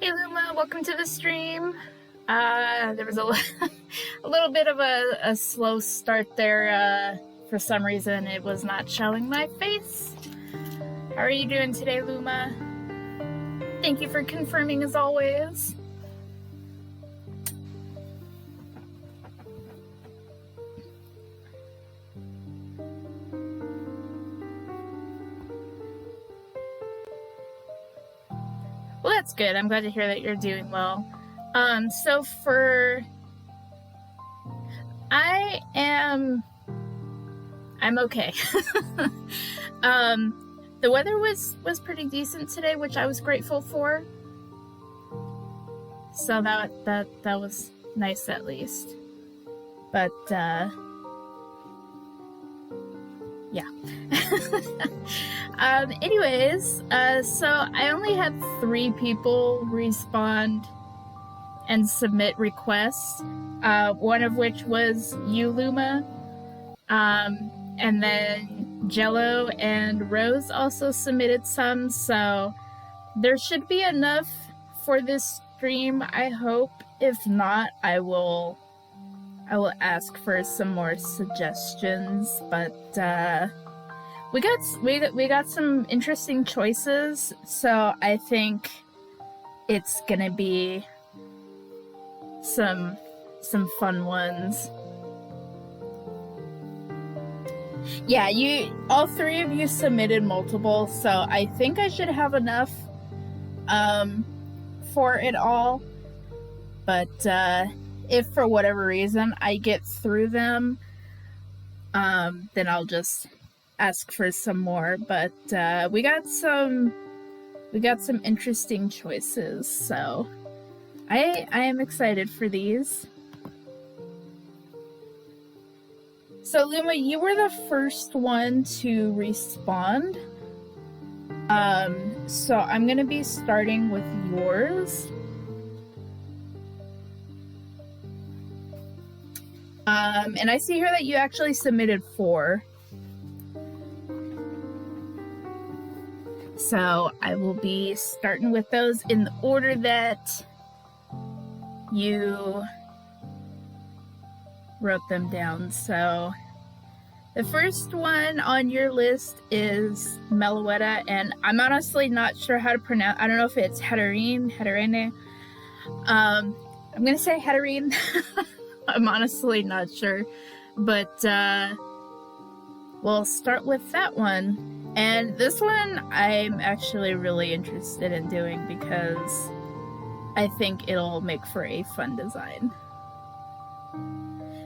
Hey Luma, welcome to the stream. There was a little bit of a slow start there. For some reason, it was not showing my face. How are you doing today, Luma? Thank you for confirming as always. Well, that's good. I'm glad to hear that you're doing well. So I'm okay. The weather was pretty decent today, which I was grateful for. So that was nice at least. But yeah. Anyways, so I only had 3 people respond and submit requests. One of which was you, Luma. And then Jello and Rose also submitted some, so there should be enough for this stream, I hope. If not, I will ask for some more suggestions, but we got some interesting choices, so I think it's gonna be some fun ones. Yeah, all 3 of you submitted multiple, so I think I should have enough for it all. But if for whatever reason I get through them, then I'll just ask for some more. But we got some interesting choices, so I am excited for these. So Luma, you were the first one to respond. So I'm gonna be starting with yours. And I see here that you actually submitted 4. So I will be starting with those in the order that you wrote them down. So the first one on your list is Meloetta, and I'm honestly not sure how to pronounce. I don't know if it's Heterine. I'm gonna say Heterine. I'm honestly not sure, but we'll start with that one. And this one I'm actually really interested in doing because I think it'll make for a fun design.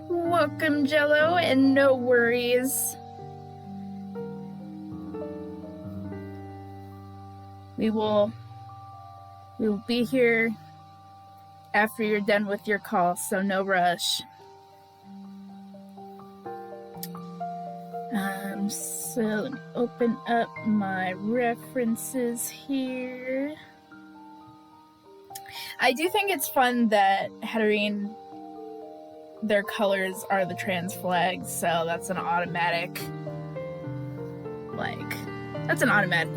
Welcome, Jello, and no worries. We will be here after you're done with your call, so no rush. So let me open up my references here. I do think it's fun that Heterine, their colors are the trans flags, so that's an automatic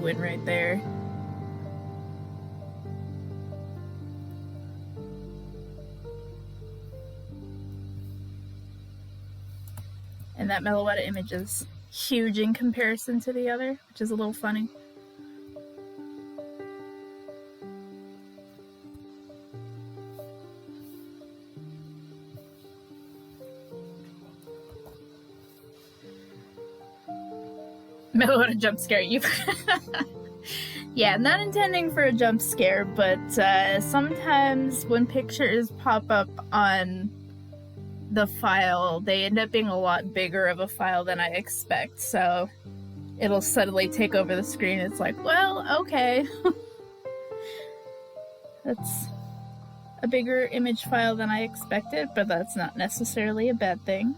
win right there. And that Meloetta image is huge in comparison to the other, which is a little funny. Meloetta jump scare you. Yeah, not intending for a jump scare, but sometimes when pictures pop up on the file, they end up being a lot bigger of a file than I expect, so it'll suddenly take over the screen. It's like, well, okay. That's a bigger image file than I expected, but that's not necessarily a bad thing.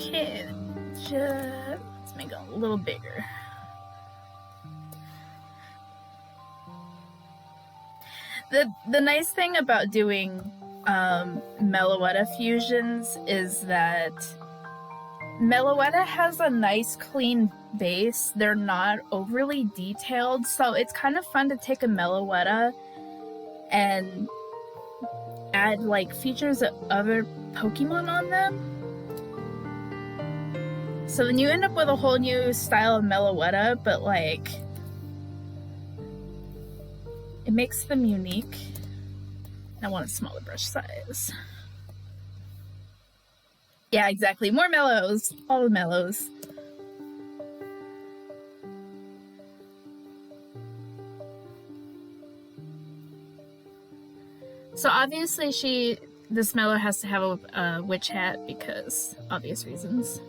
Okay, let's make it a little bigger. The nice thing about doing Meloetta fusions is that Meloetta has a nice clean base. They're not overly detailed, so it's kind of fun to take a Meloetta and add like features of other Pokemon on them. So then you end up with a whole new style of Meloetta, but like it makes them unique. I want a smaller brush size. Yeah, exactly. More mellows. All the mellows. So obviously this mellow has to have a witch hat because obvious reasons.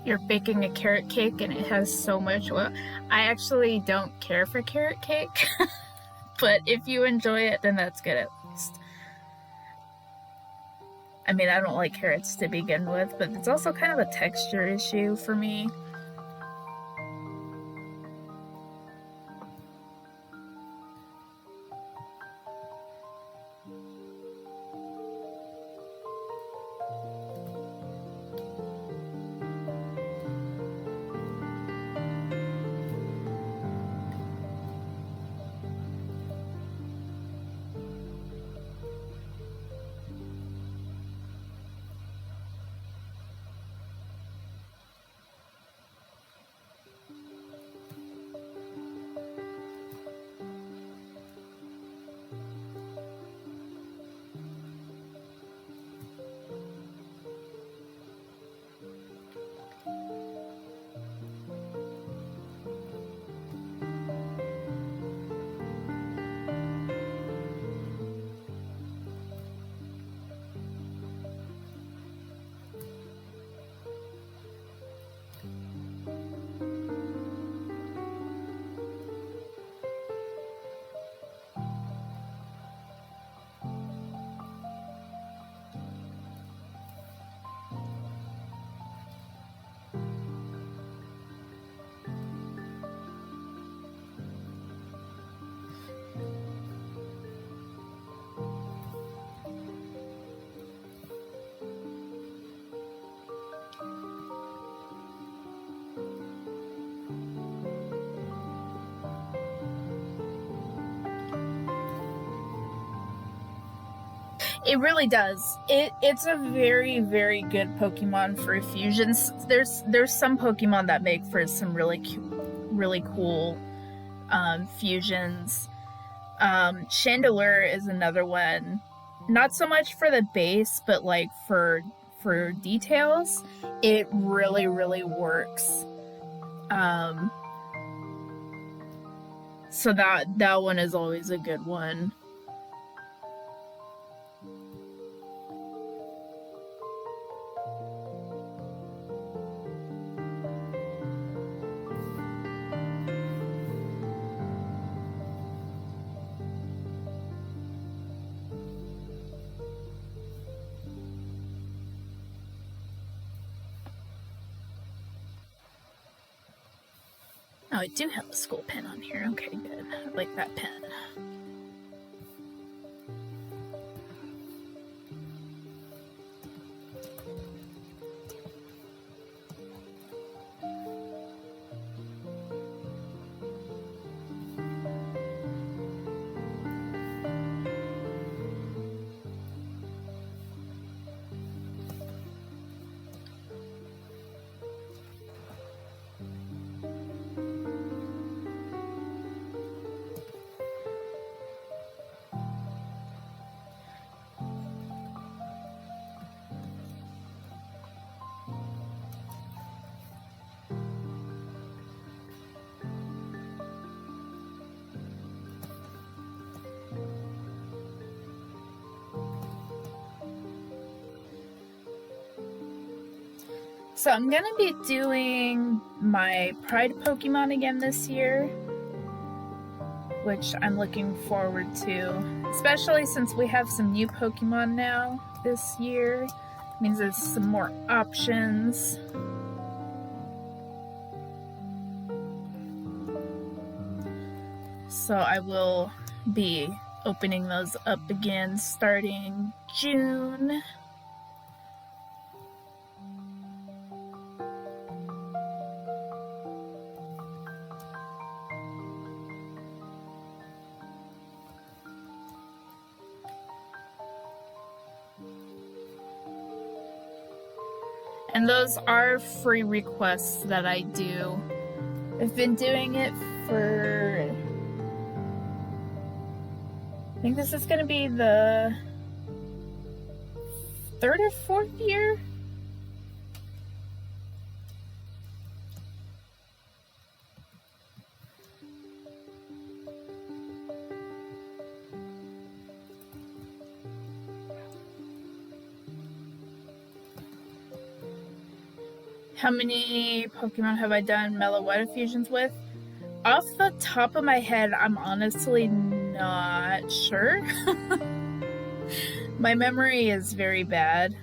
You're baking a carrot cake and it has so much oil. I actually don't care for carrot cake, but if you enjoy it, then that's good at least. I mean, I don't like carrots to begin with, but it's also kind of a texture issue for me. It really does. It's a very, very good Pokemon for fusions. There's some Pokemon that make for some really cool fusions. Chandelure is another one. Not so much for the base, but like for details, it really, really works. So that one is always a good one. Oh, I do have a school pen on here. Okay, good. I like that pen. So I'm gonna be doing my Pride Pokemon again this year, which I'm looking forward to, especially since we have some new Pokemon now this year. It means there's some more options. So I will be opening those up again starting June. And those are free requests that I do. I've been doing it for, I think this is going to be the 3rd or 4th year. How many Pokemon have I done Meloetta fusions with? Off the top of my head, I'm honestly not sure. My memory is very bad.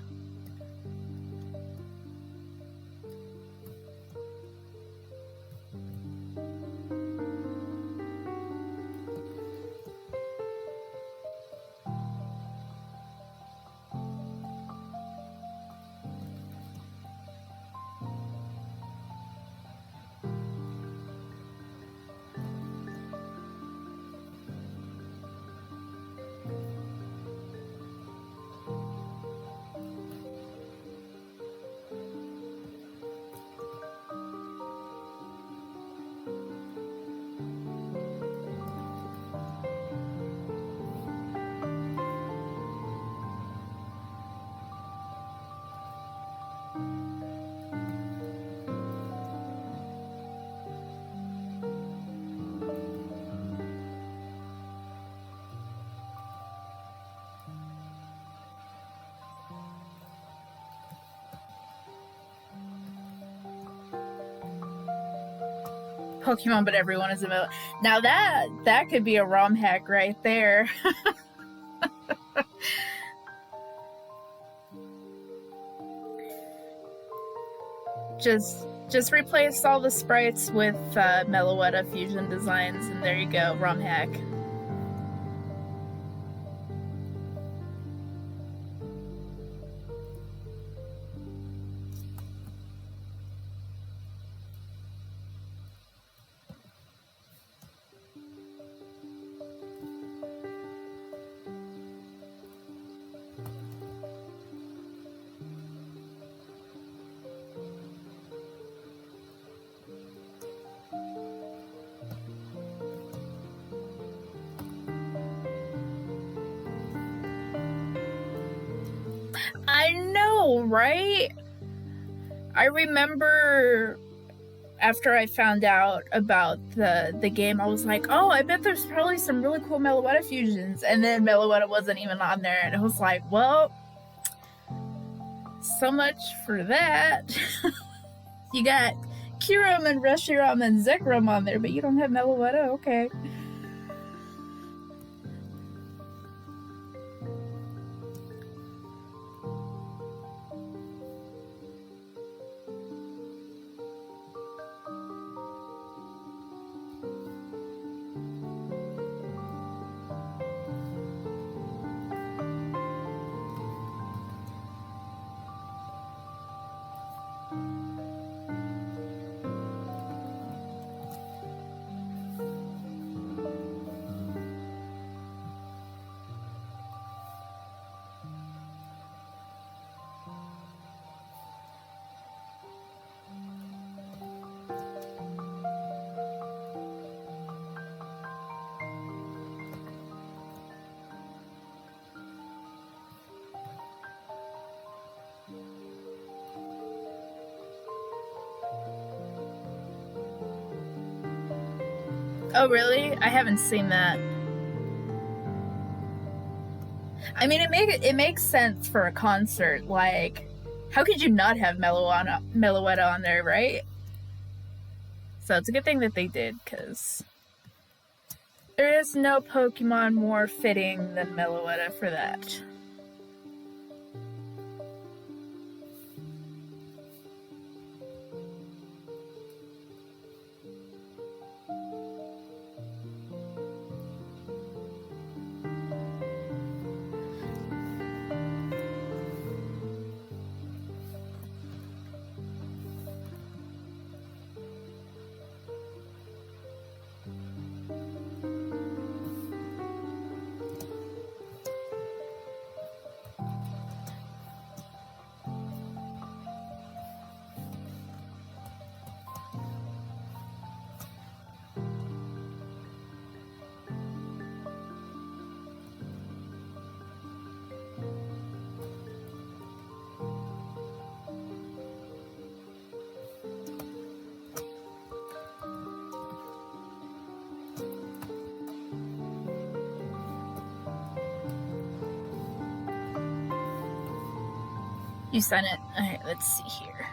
Pokemon, but everyone is a Mel. Now that could be a ROM hack right there. Just replace all the sprites with Meloetta fusion designs, and there you go, ROM hack. I know, right? I remember after I found out about the game, I was like, oh, I bet there's probably some really cool Meloetta fusions. And then Meloetta wasn't even on there. And it was like, well, so much for that. You got Kyurem and Reshiram and Zekrom on there, but you don't have Meloetta? Okay. Oh, really? I haven't seen that. I mean, it makes sense for a concert. Like, how could you not have Meloetta on there, right? So it's a good thing that they did, because there is no Pokemon more fitting than Meloetta for that. You sent it. Alright, let's see here.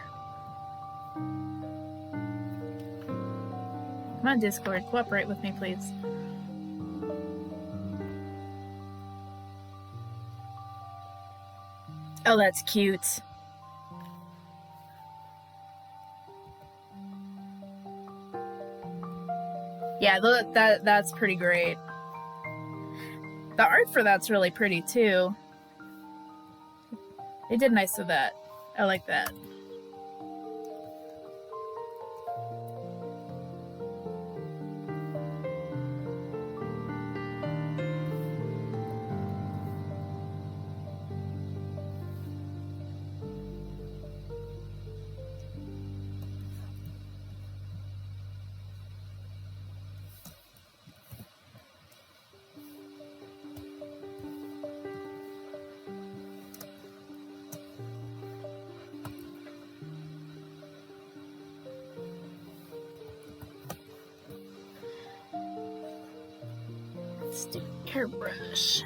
Come on, Discord. Cooperate with me, please. Oh, that's cute. Yeah, that's pretty great. The art for that's really pretty, too. They did nice with that. I like that. Let's do airbrush.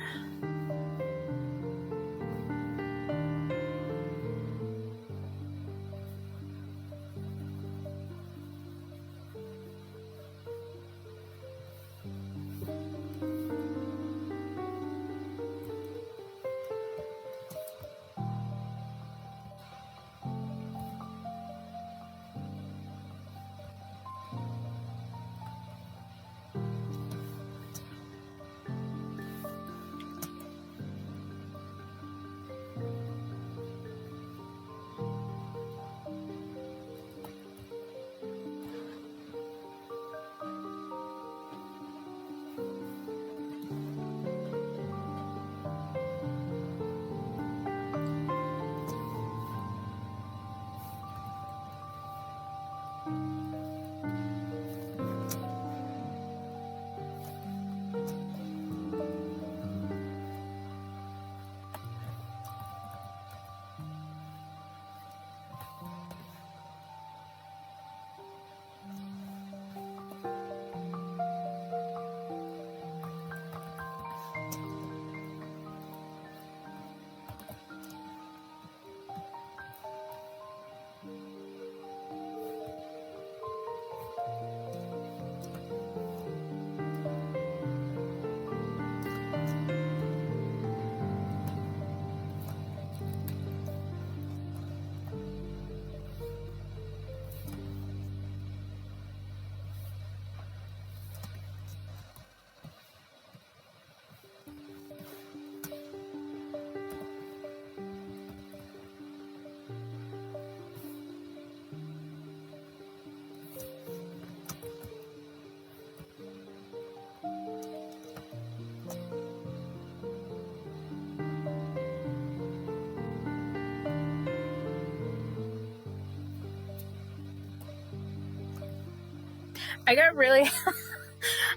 I got really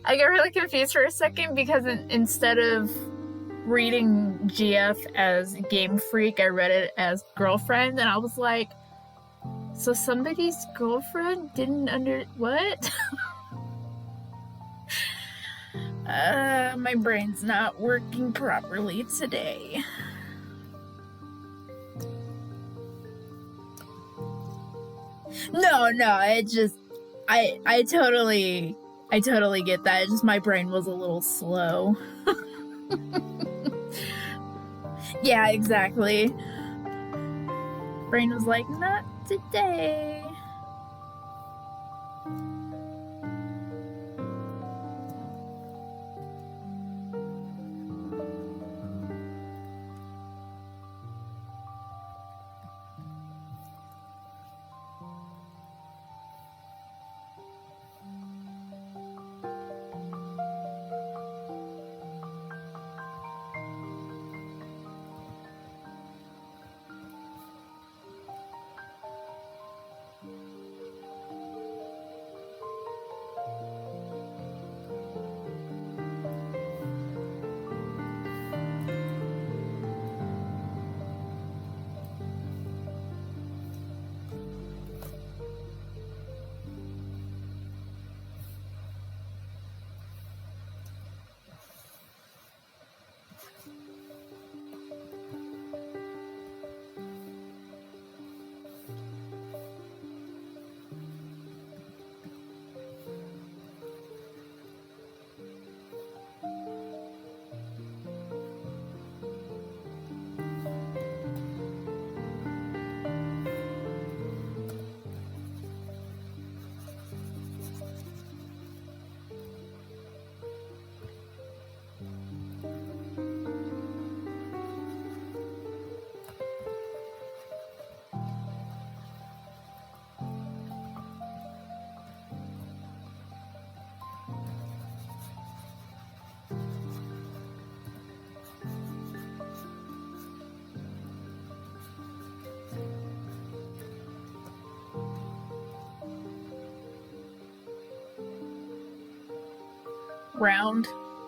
I got really confused for a second because instead of reading GF as Game Freak, I read it as girlfriend, and I was like, so somebody's girlfriend didn't what? My brain's not working properly today. No, it just I totally get that. It's just my brain was a little slow. Yeah, exactly. Brain was like, not today.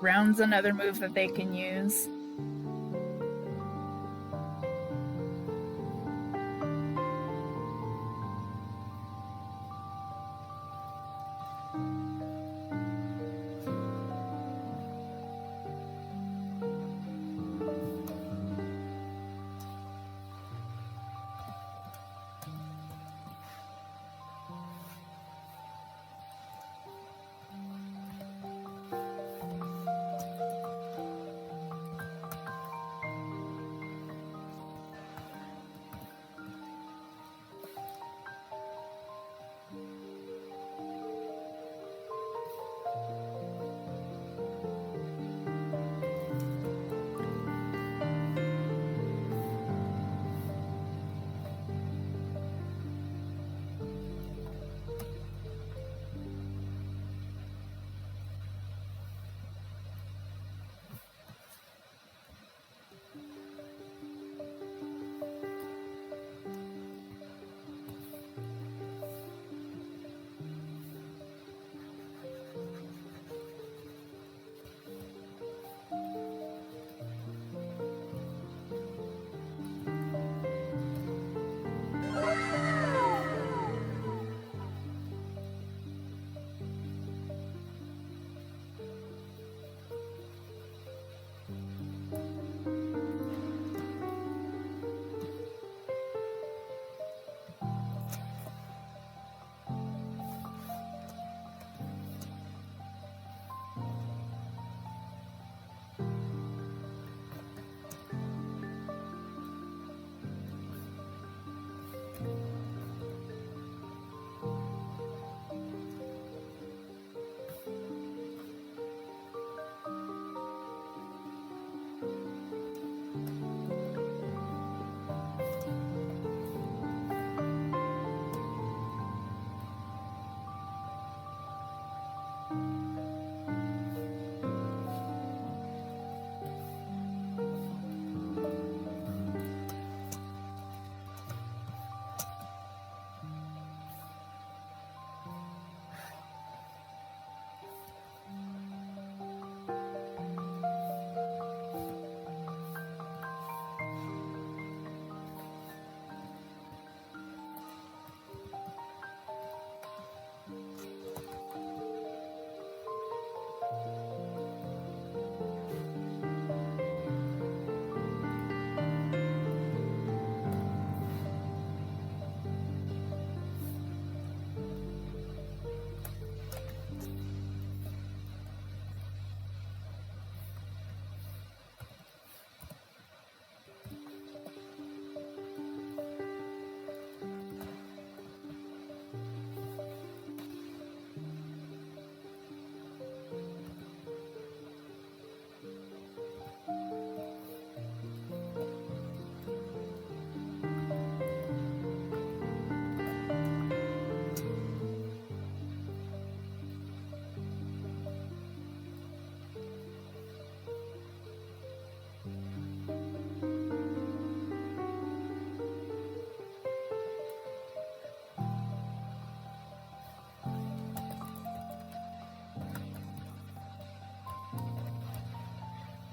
Round's another move that they can use.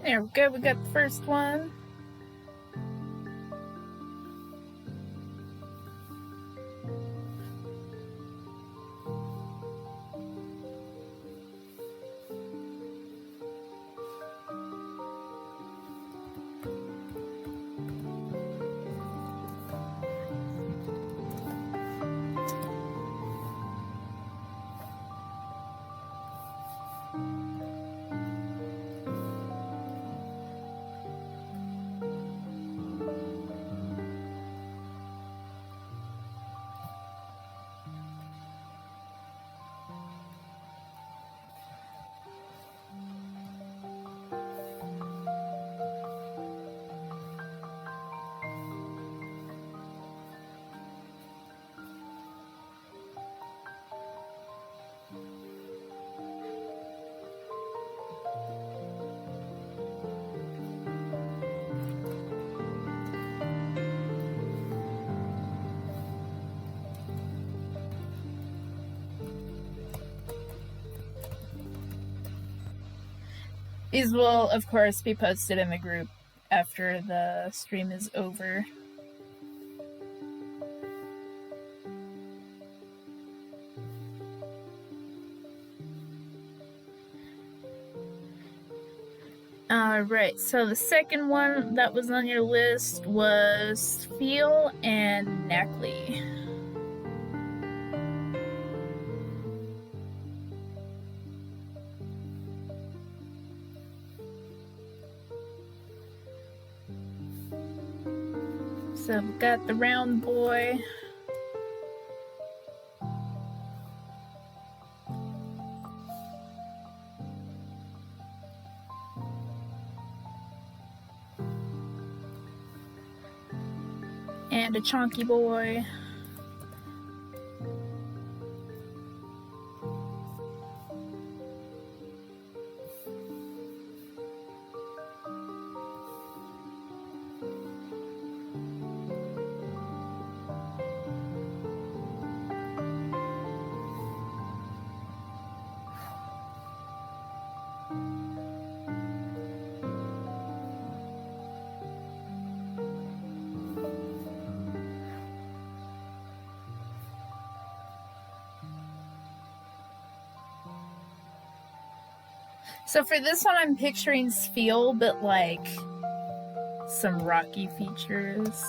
There we go, we got the first one. These will, of course, be posted in the group after the stream is over. Alright, so the second one that was on your list was Feel and Knackley. So we've got the round boy. And a chonky boy. So for this one, I'm picturing Sfeel, but like some rocky features.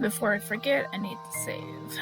Before I forget, I need to save.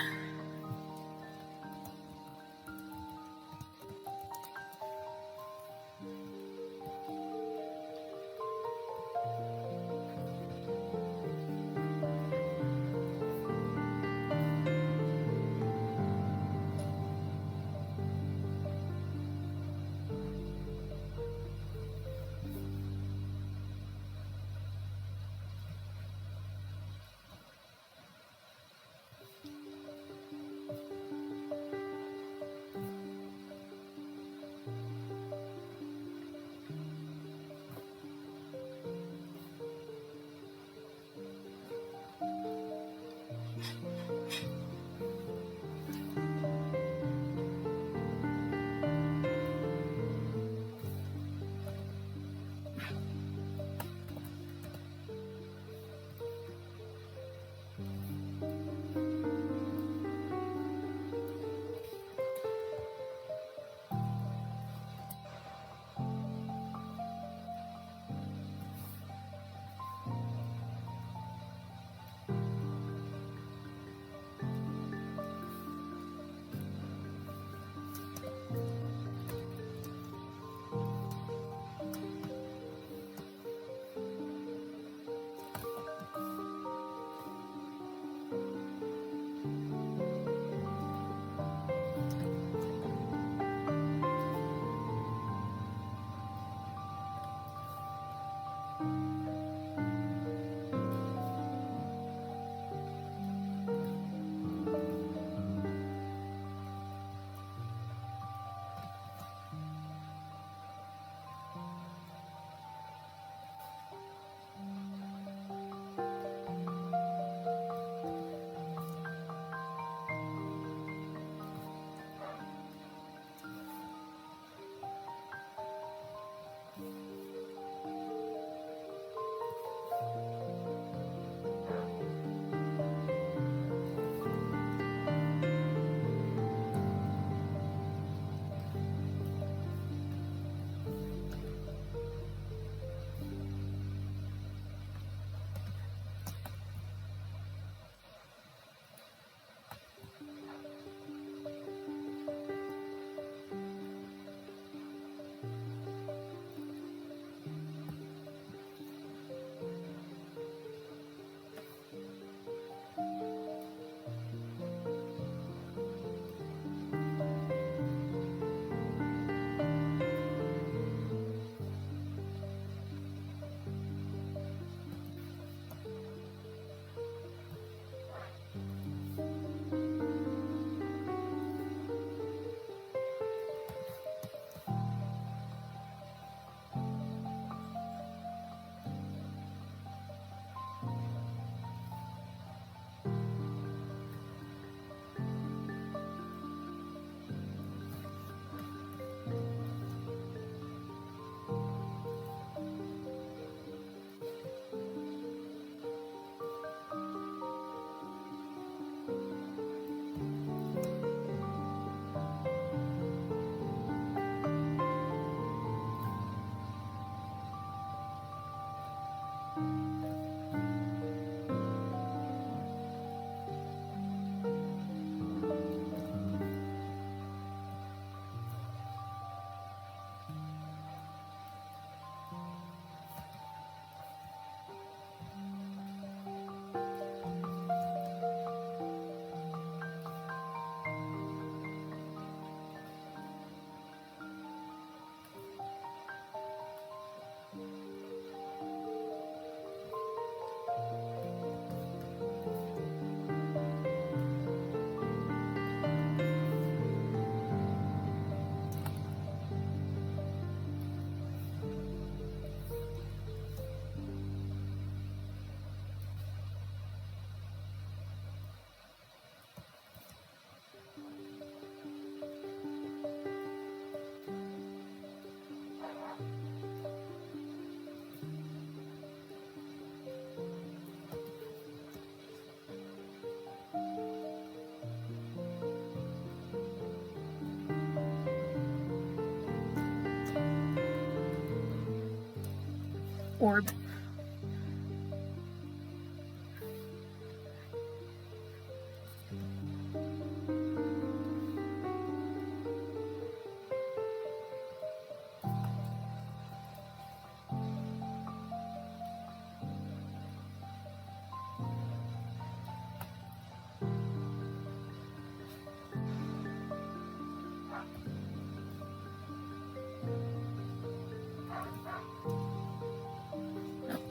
orb.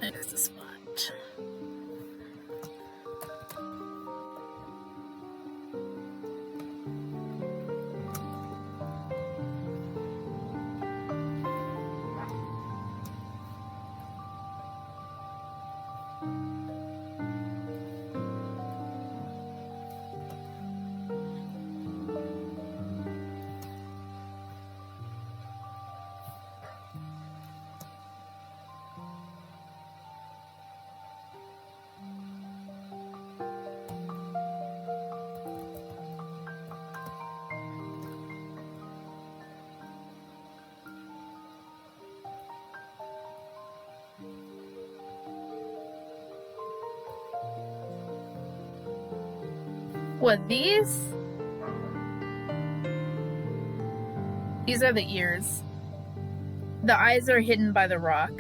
There's the spot. What, these? These are the ears. The eyes are hidden by the rock.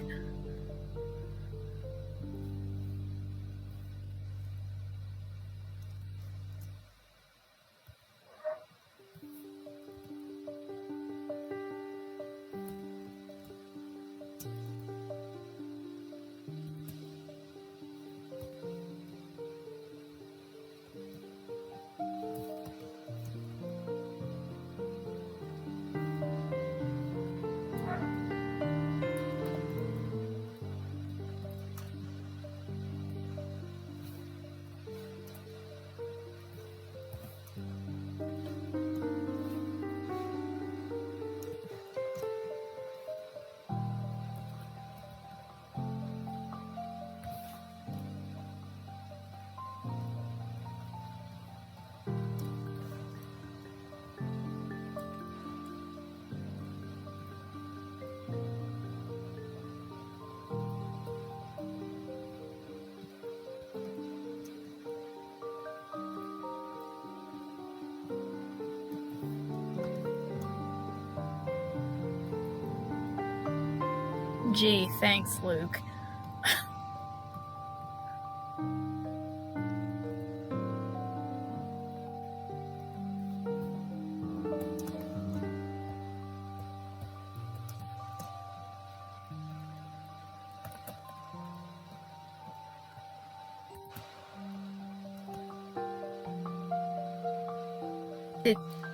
Gee, thanks, Luke.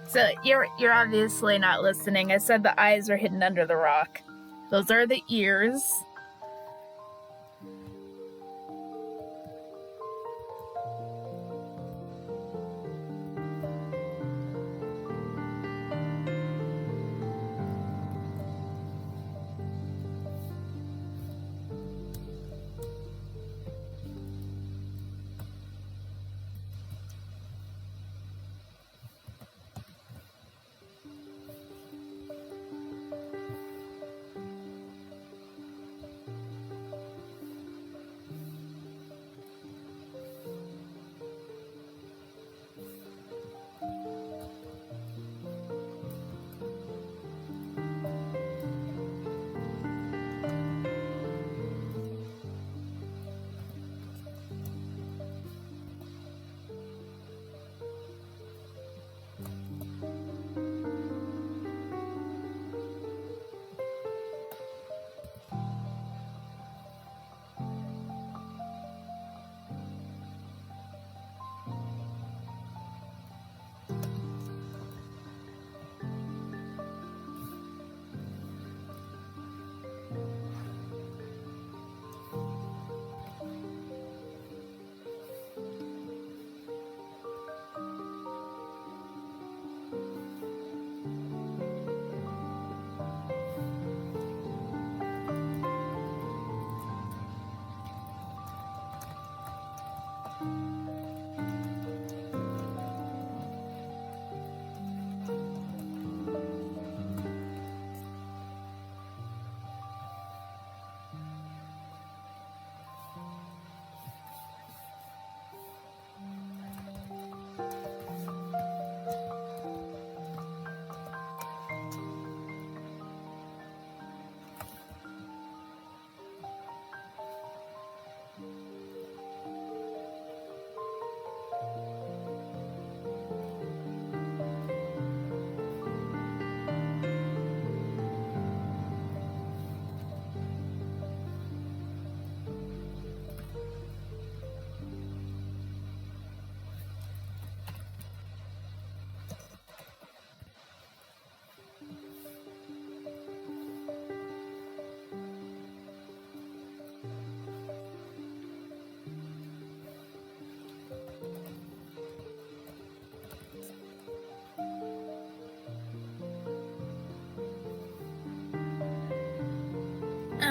So you're obviously not listening. I said the eyes are hidden under the rock. Those are the ears.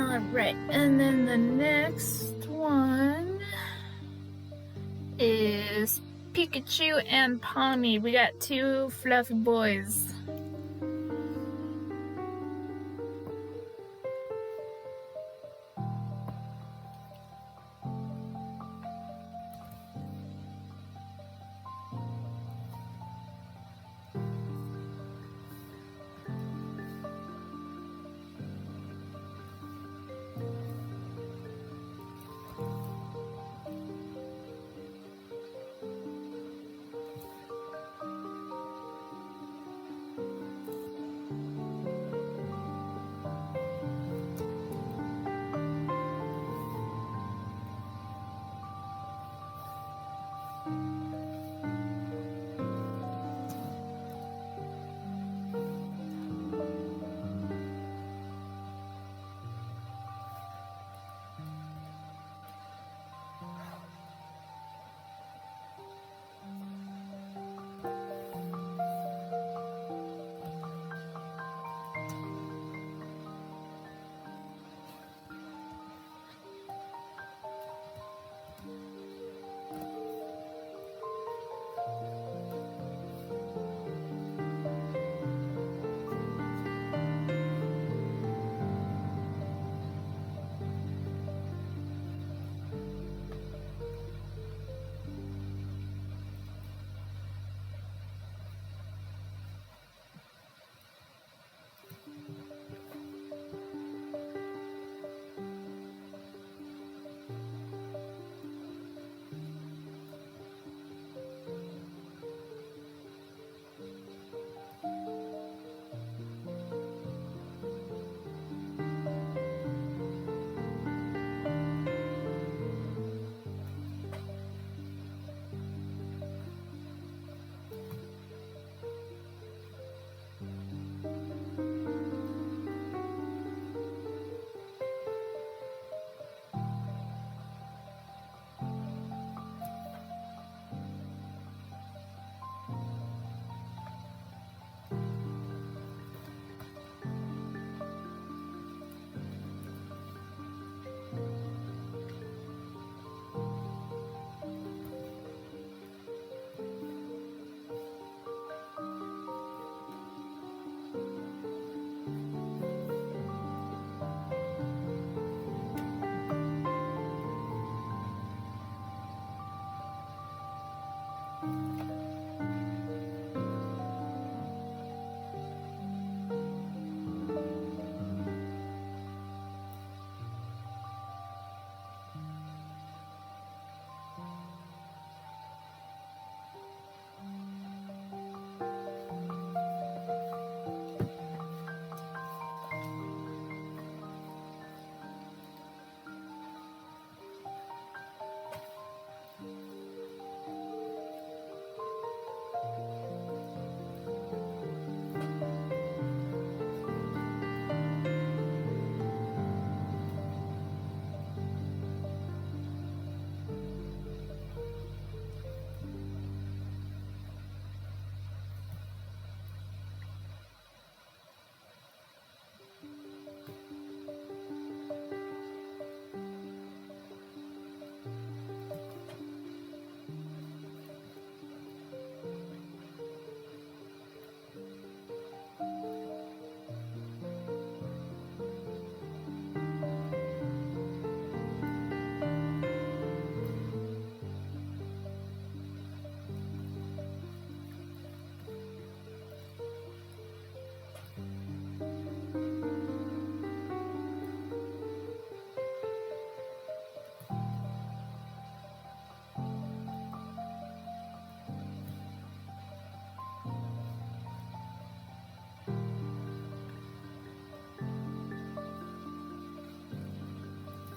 Alright, and then the next one is Pikachu and Pawmi. We got two fluffy boys.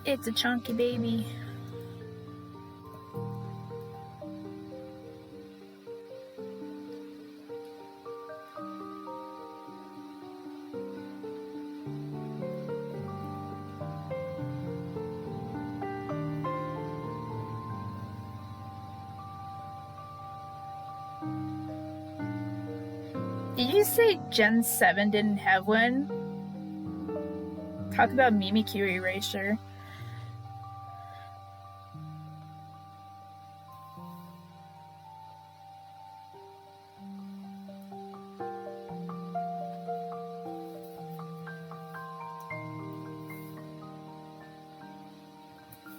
It's a chunky baby. Did you say Gen 7 didn't have one? talk about Mimikyu erasure.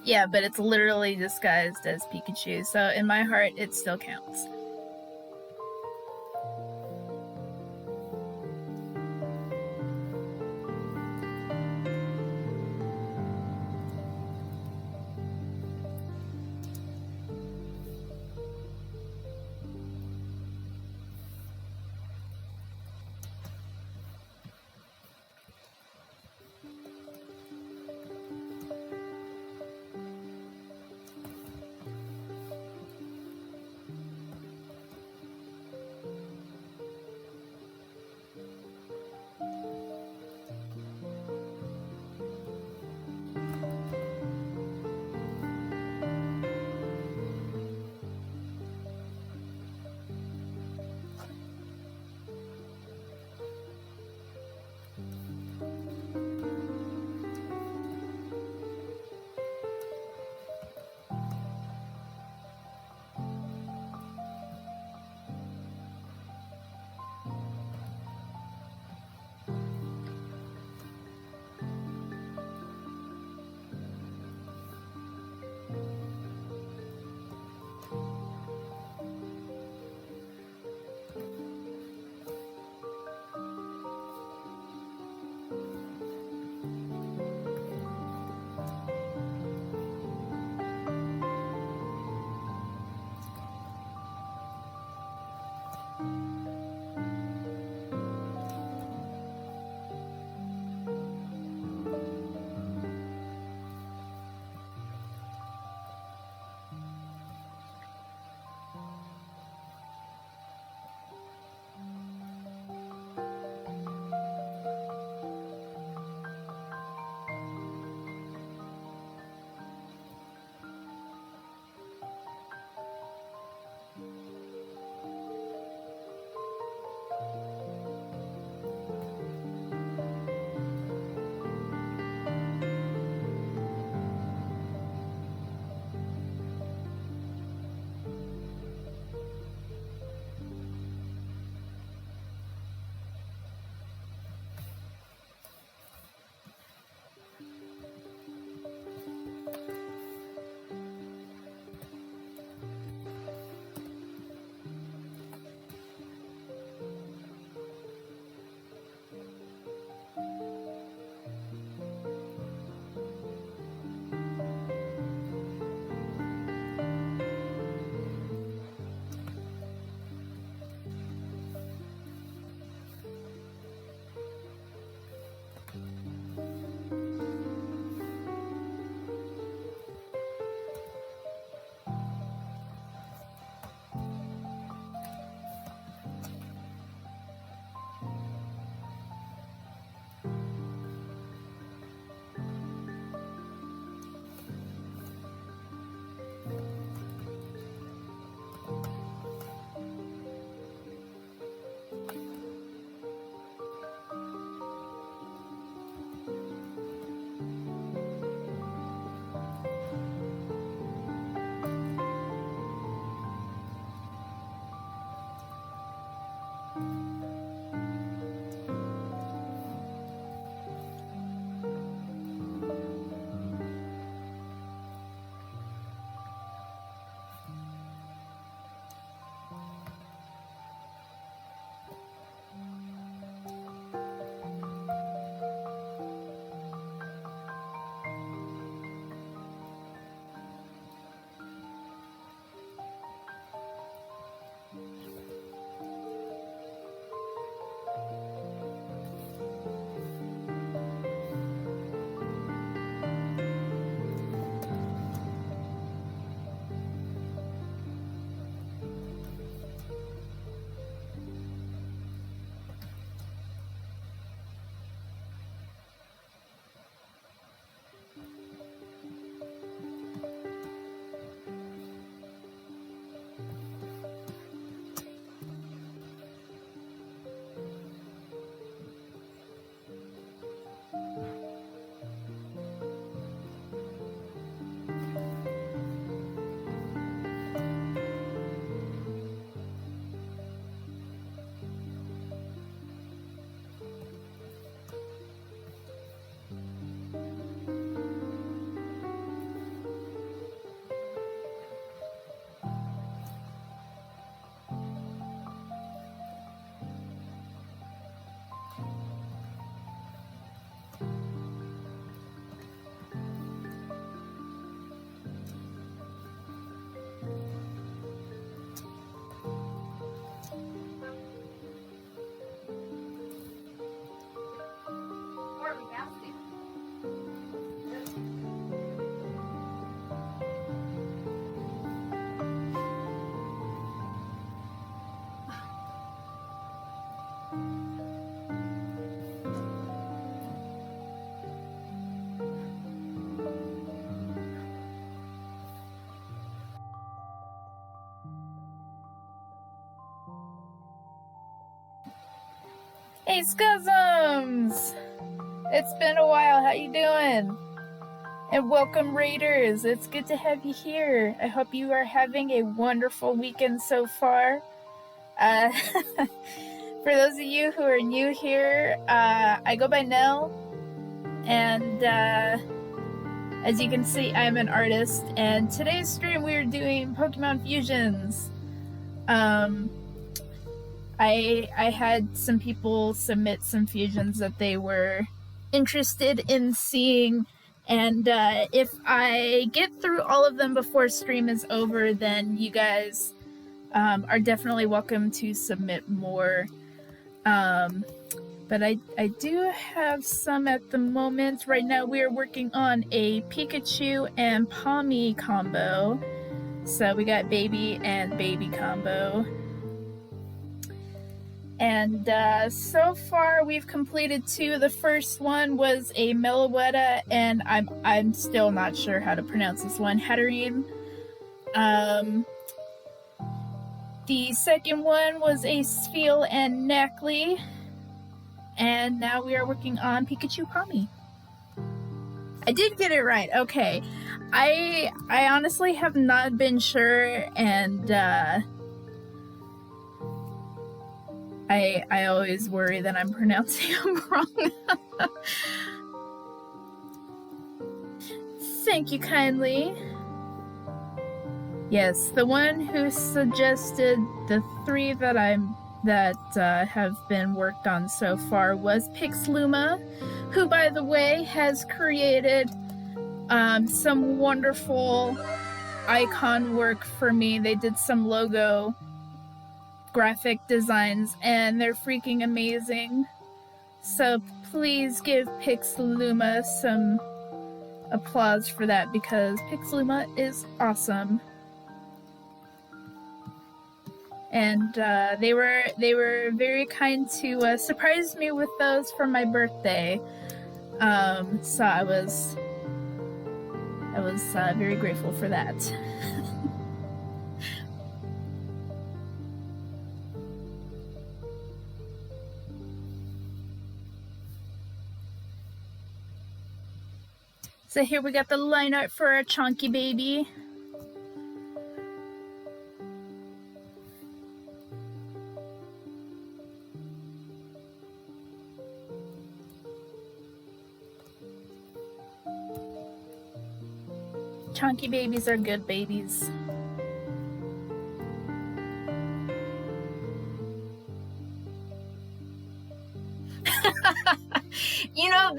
Yeah, but it's literally disguised as Pikachu, so in my heart, it still counts. Hey, Scuzums! It's been a while. How you doing? And welcome, Raiders. It's good to have you here. I hope you are having a wonderful weekend so far. For those of you who are new here, I go by Nell, and as you can see, I'm an artist. And today's stream we are doing Pokemon fusions. I had some people submit some fusions that they were interested in seeing, and if I get through all of them before stream is over, then you guys are definitely welcome to submit more. But I do have some at the moment. Right now we are working on a Pikachu and Pawmi combo. So we got baby and baby combo. And so far we've completed 2. The first one was a Meloetta, and I'm still not sure how to pronounce this one, Hatterene. The second one was a Spheal and Nacli. And now we are working on Pikachu Pawmi. I did get it right. Okay. I honestly have not been sure, and I always worry that I'm pronouncing them wrong. Thank you kindly. Yes, the one who suggested the 3 that have been worked on so far was Pixluma, who, by the way, has created some wonderful icon work for me. They did some logo graphic designs, and they're freaking amazing. So please give Pixluma some applause for that, because Pixluma is awesome. And they were very kind to surprise me with those for my birthday. So I was very grateful for that. So here we got the line art for our chunky baby. Chunky babies are good babies. You know,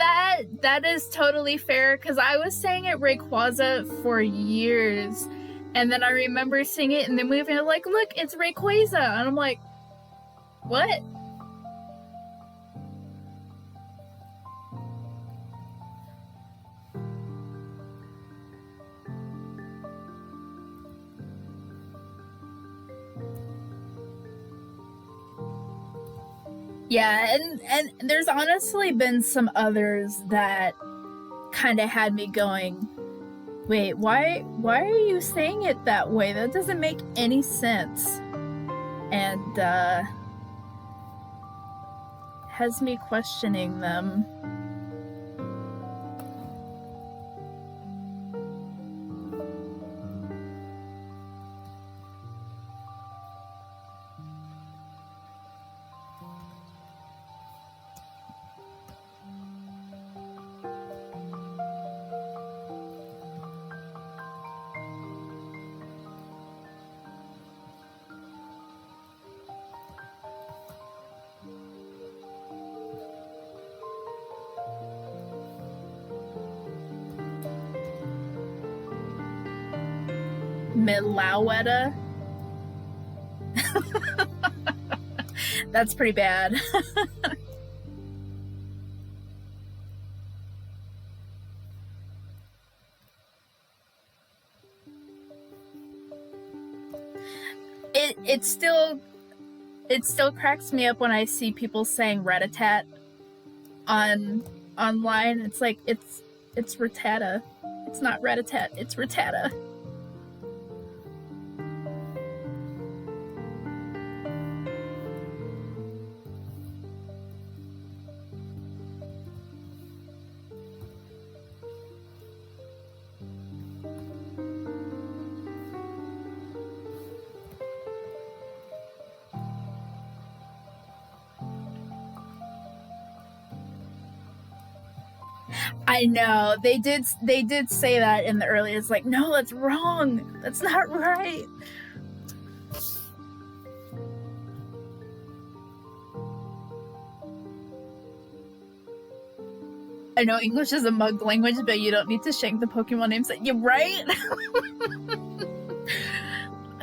that is totally fair, because I was saying it Rayquaza for years, and then I remember seeing it in the movie, and I'm like, look, it's Rayquaza, and I'm like, what? Yeah, and there's honestly been some others that kind of had me going, wait, why are you saying it that way? That doesn't make any sense. And has me questioning them. Meloetta. That's pretty bad. It still cracks me up when I see people saying Rattata online. It's like it's Rattata. It's not Rattata, it's Rattata. I know they did say that in the early. It's like, no, that's wrong. That's not right. I know English is a mugged language, but you don't need to shank the Pokemon names. You're right.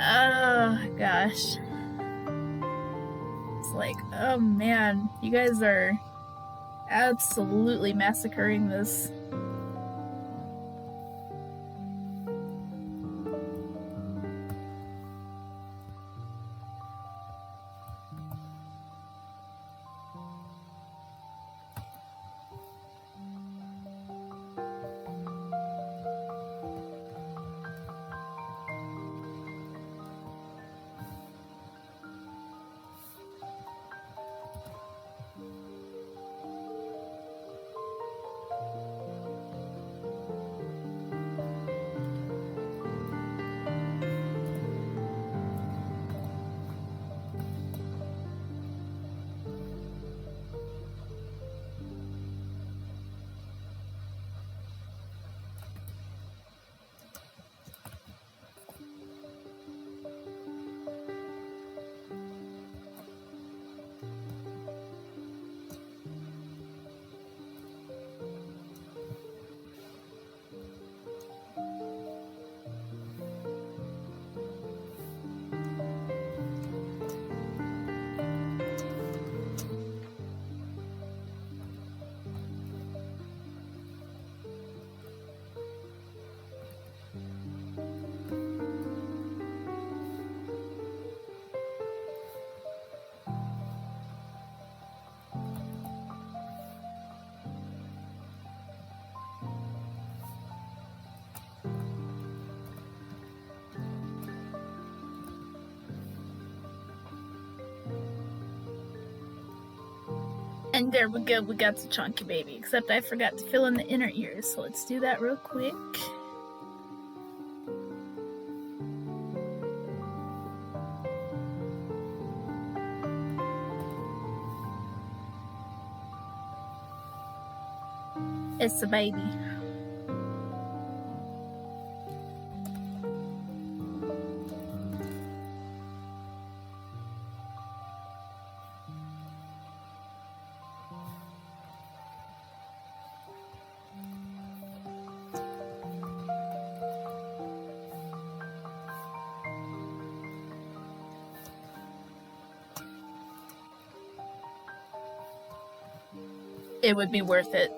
Oh gosh. It's like, oh man, you guys are absolutely massacring this. And there we go, we got the chunky baby, except I forgot to fill in the inner ears, so let's do that real quick. It's a baby. It would be worth it.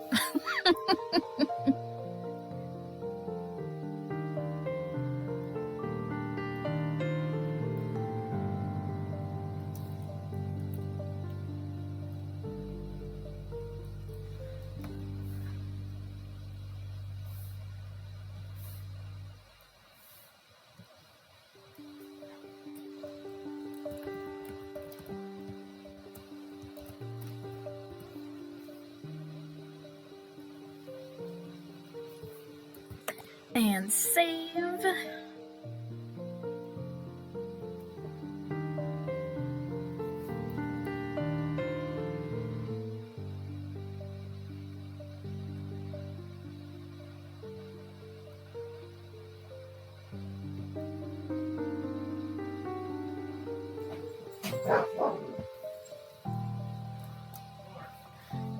And save.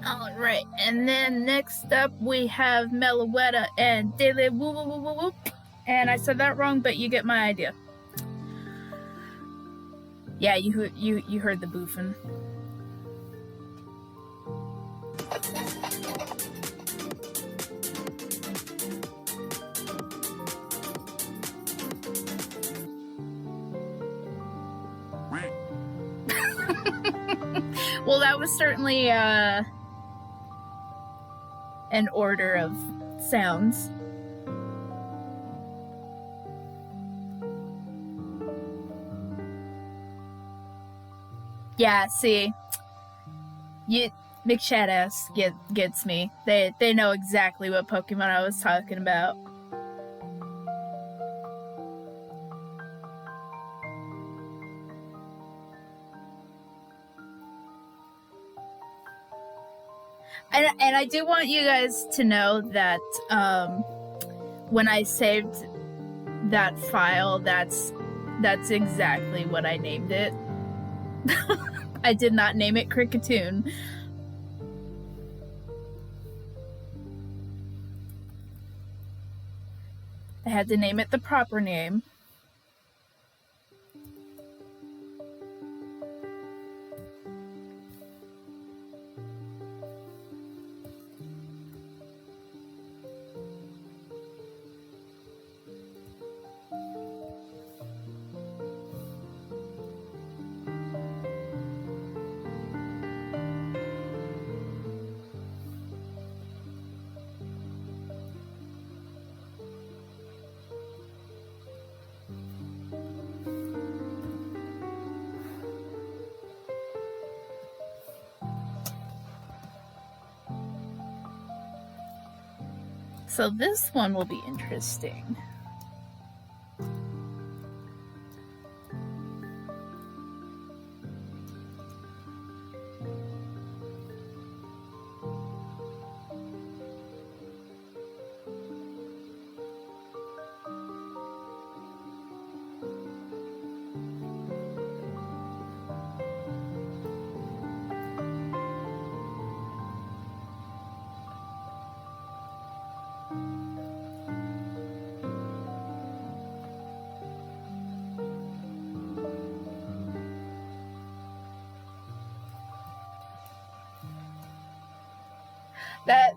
Alright, and then next up we have Meloetta and Dele Woo Woo Woo Woo Woo. And I said that wrong, but you get my idea. Yeah, you heard the boofing. Well, that was certainly an order of sounds. Yeah, see, McShadass gets me. They know exactly what Pokemon I was talking about. And I do want you guys to know that when I saved that file, that's exactly what I named it. I did not name it Cricketoon. I had to name it the proper name. So this one will be interesting.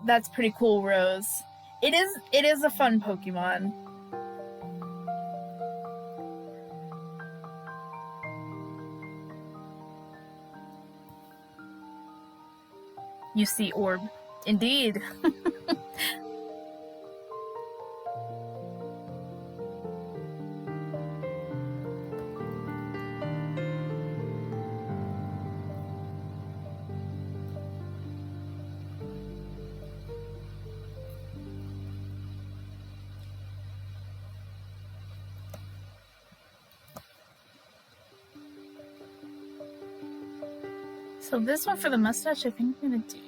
That's pretty cool, Rose. It is a fun Pokemon. You see orb. Indeed. So this one for the mustache, I think I'm gonna do.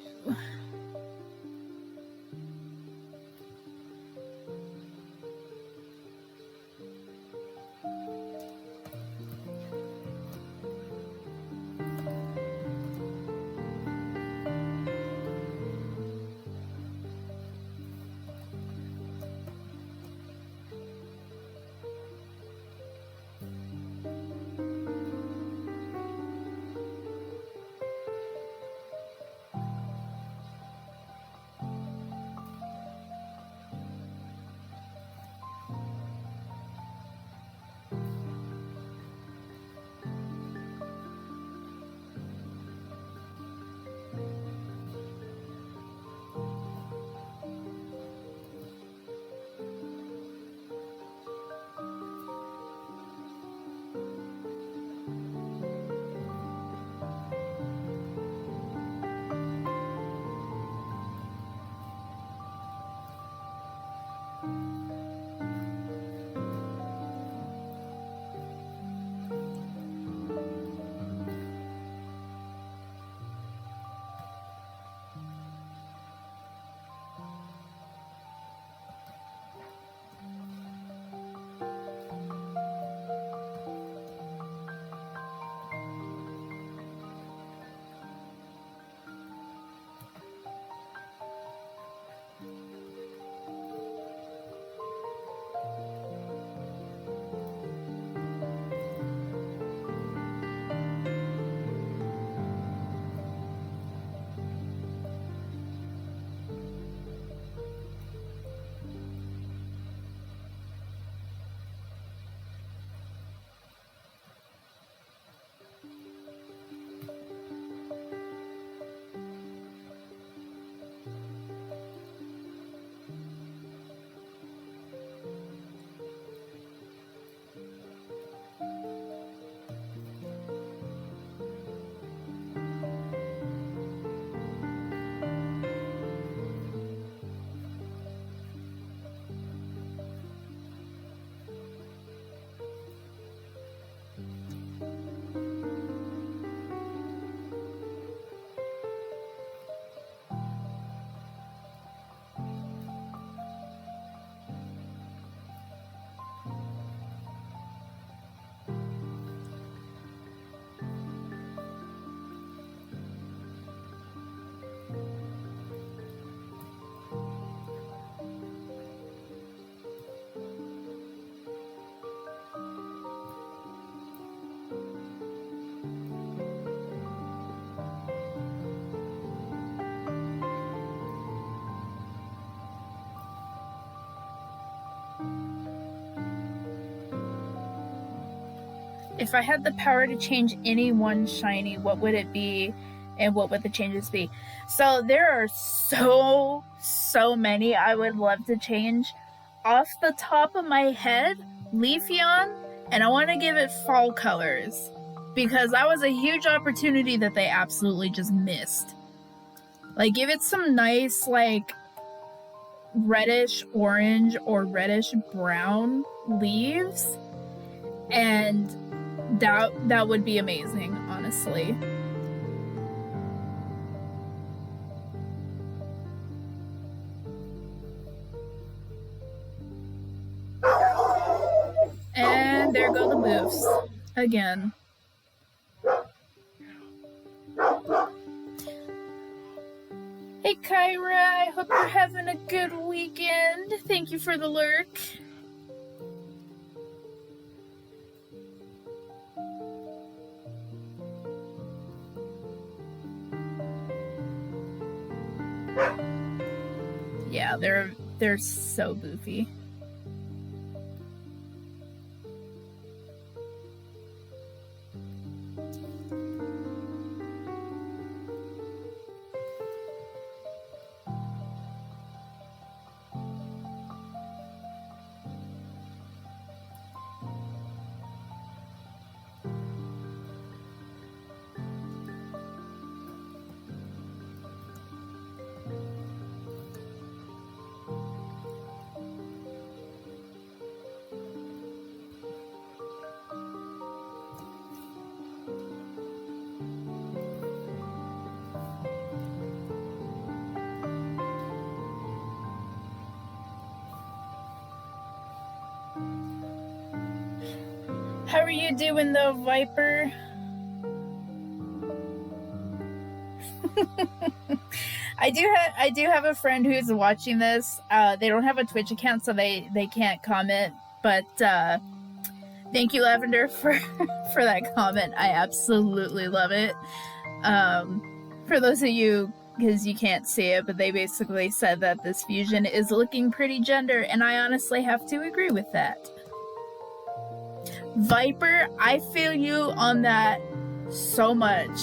if I had the power to change any one shiny, what would it be, and what would the changes be? So there are so many I would love to change. Off the top of my head, Leafeon, and I want to give it fall colors, because that was a huge opportunity that they absolutely just missed. Like, give it some nice, like, reddish orange or reddish brown leaves, and that would be amazing, honestly. And there go the boofs again. Hey Kyra, I hope you're having a good weekend. Thank you for the lurk. Yeah, they're so boofy. How are you doing though, Viper? I do have a friend who's watching this. They don't have a Twitch account, so they can't comment. But thank you, Lavender, for for that comment. I absolutely love it. For those of you, because you can't see it, but they basically said that this fusion is looking pretty gender, and I honestly have to agree with that. Viper, I feel you on that so much.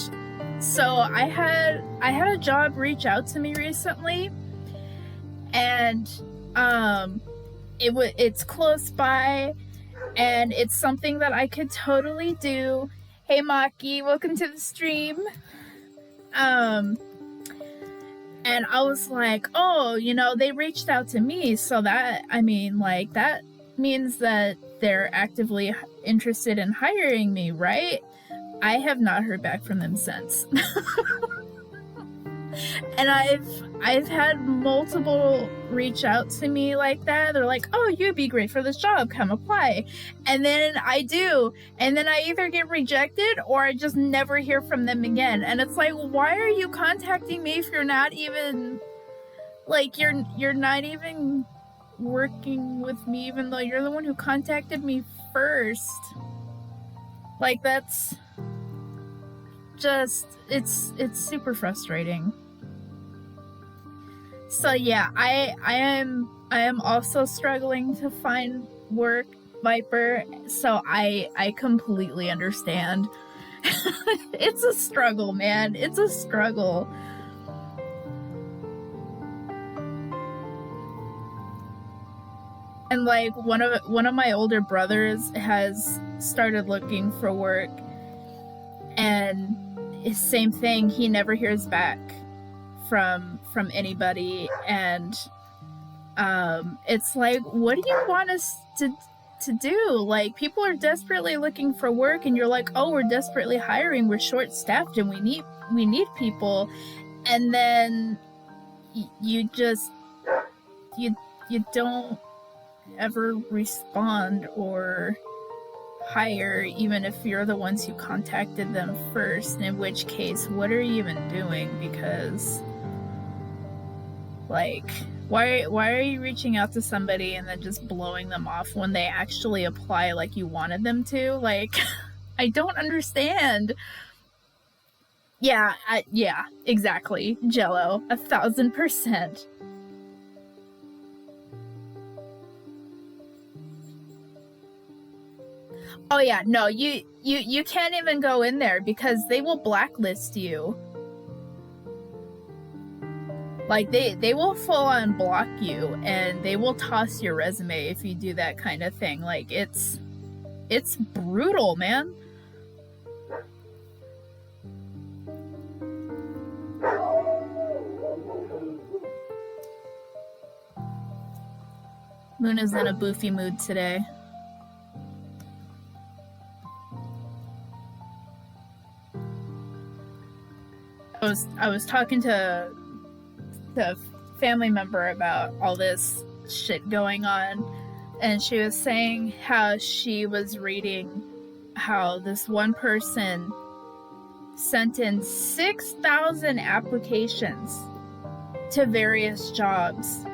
So I had a job reach out to me recently, and it's close by, and it's something that I could totally do. Hey Maki, welcome to the stream. And I was like, oh, you know, they reached out to me, so that, I mean, like, that means that they're actively interested in hiring me, right? I have not heard back from them since. And I've had multiple reach out to me like that. They're like, oh, you'd be great for this job, come apply. And then I do, and then I either get rejected or I just never hear from them again. And it's like, why are you contacting me if you're not even, like, you're not even working with me, even though you're the one who contacted me first? Like, that's just, it's super frustrating. So yeah, I am also struggling to find work, Viper, so I completely understand. It's a struggle, man. It's a struggle. And like one of my older brothers has started looking for work, and same thing, he never hears back from anybody, and it's like, what do you want us to do? Like, people are desperately looking for work, and you're like, oh, we're desperately hiring, we're short staffed, and we need people, and then you don't ever respond or hire, even if you're the ones who contacted them first, in which case, what are you even doing? Because, like, why are you reaching out to somebody and then just blowing them off when they actually apply like you wanted them to? Like, I don't understand. Yeah, yeah, exactly. Jello, 1000%. Oh yeah, no, you can't even go in there because they will blacklist you. Like they will full on block you and they will toss your resume if you do that kind of thing. Like it's brutal, man. Luna's in a boofy mood today. I was talking to the family member about all this shit going on, and she was saying how she was reading how this one person sent in 6,000 applications to various jobs.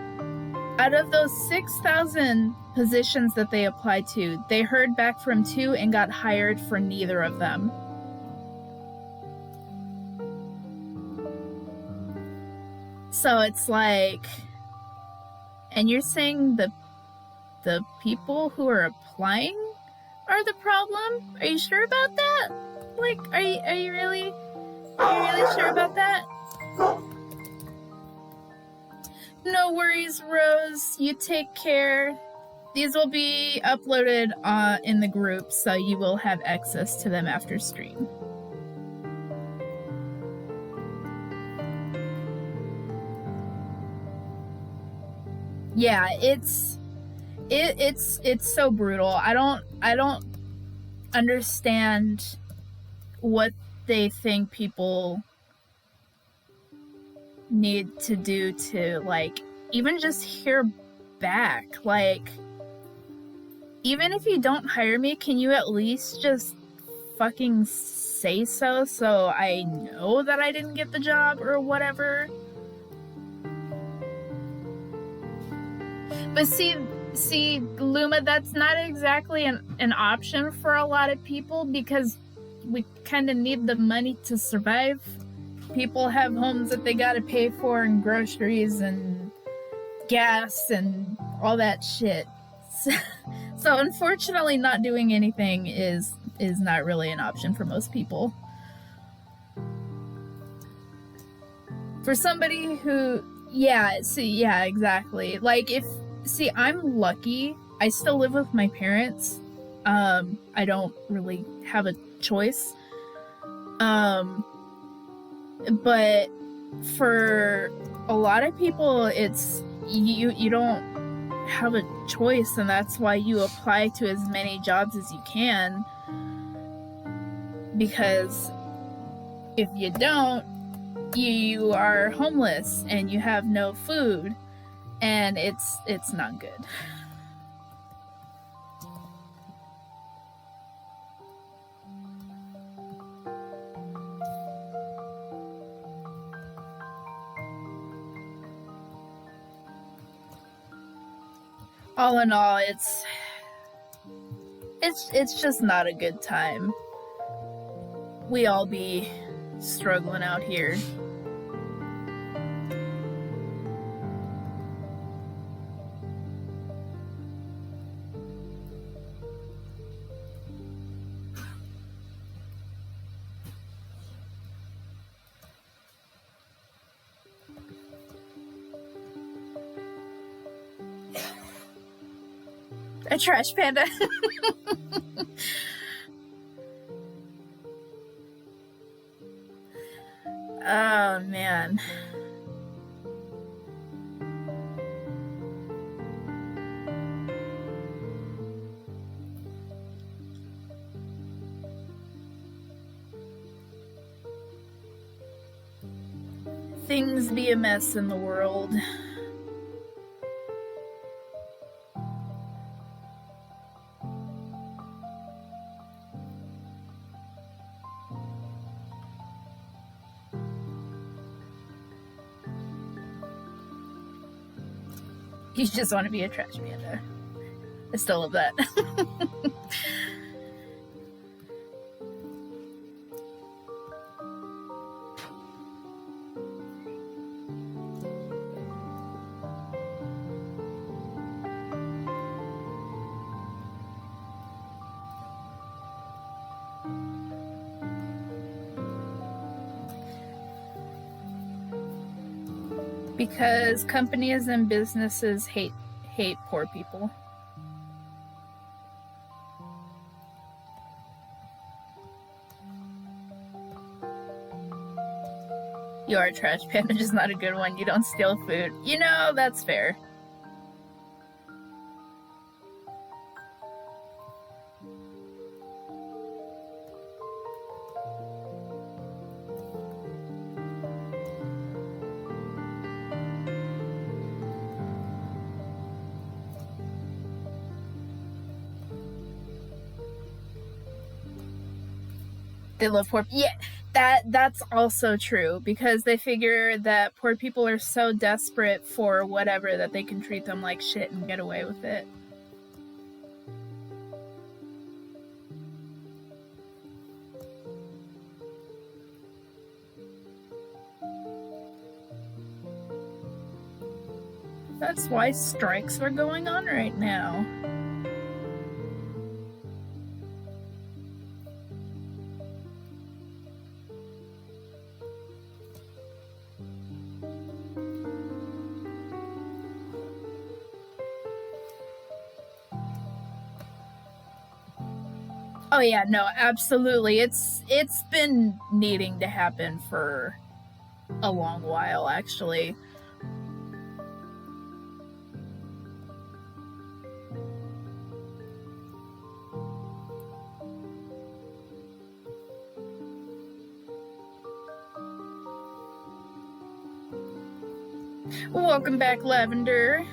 Out of those 6,000 positions that they applied to, they heard back from 2 and got hired for neither of them. So it's like, and you're saying the people who are applying are the problem? Are you sure about that? Like, are you really sure about that? No worries, Rose. You take care. These will be uploaded in the group, so you will have access to them after stream. Yeah, it's so brutal. I don't understand what they think people need to do to, like, even just hear back. Like, even if you don't hire me, can you at least just fucking say so I know that I didn't get the job or whatever? But see, Luma, that's not exactly an option for a lot of people because we kind of need the money to survive. People have homes that they gotta pay for and groceries and gas and all that shit. So unfortunately, not doing anything is not really an option for most people. For somebody who, yeah, exactly. Like I'm lucky. I still live with my parents. I don't really have a choice. But for a lot of people, it's you don't have a choice, and that's why you apply to as many jobs as you can, because if you don't, you are homeless and you have no food, and it's not good. All in all, it's just not a good time. We all be struggling out here. A trash panda. Oh, man. Things be a mess in the world. You just want to be a trash panda. I still love that. Because companies and businesses hate poor people. You are a trash panda, just not a good one. You don't steal food. You know, that's fair. They love poor. Yeah, that's also true because they figure that poor people are so desperate for whatever that they can treat them like shit and get away with it. That's why strikes are going on right now. Oh yeah, no, absolutely. It's been needing to happen for a long while, actually. Welcome back, Lavender.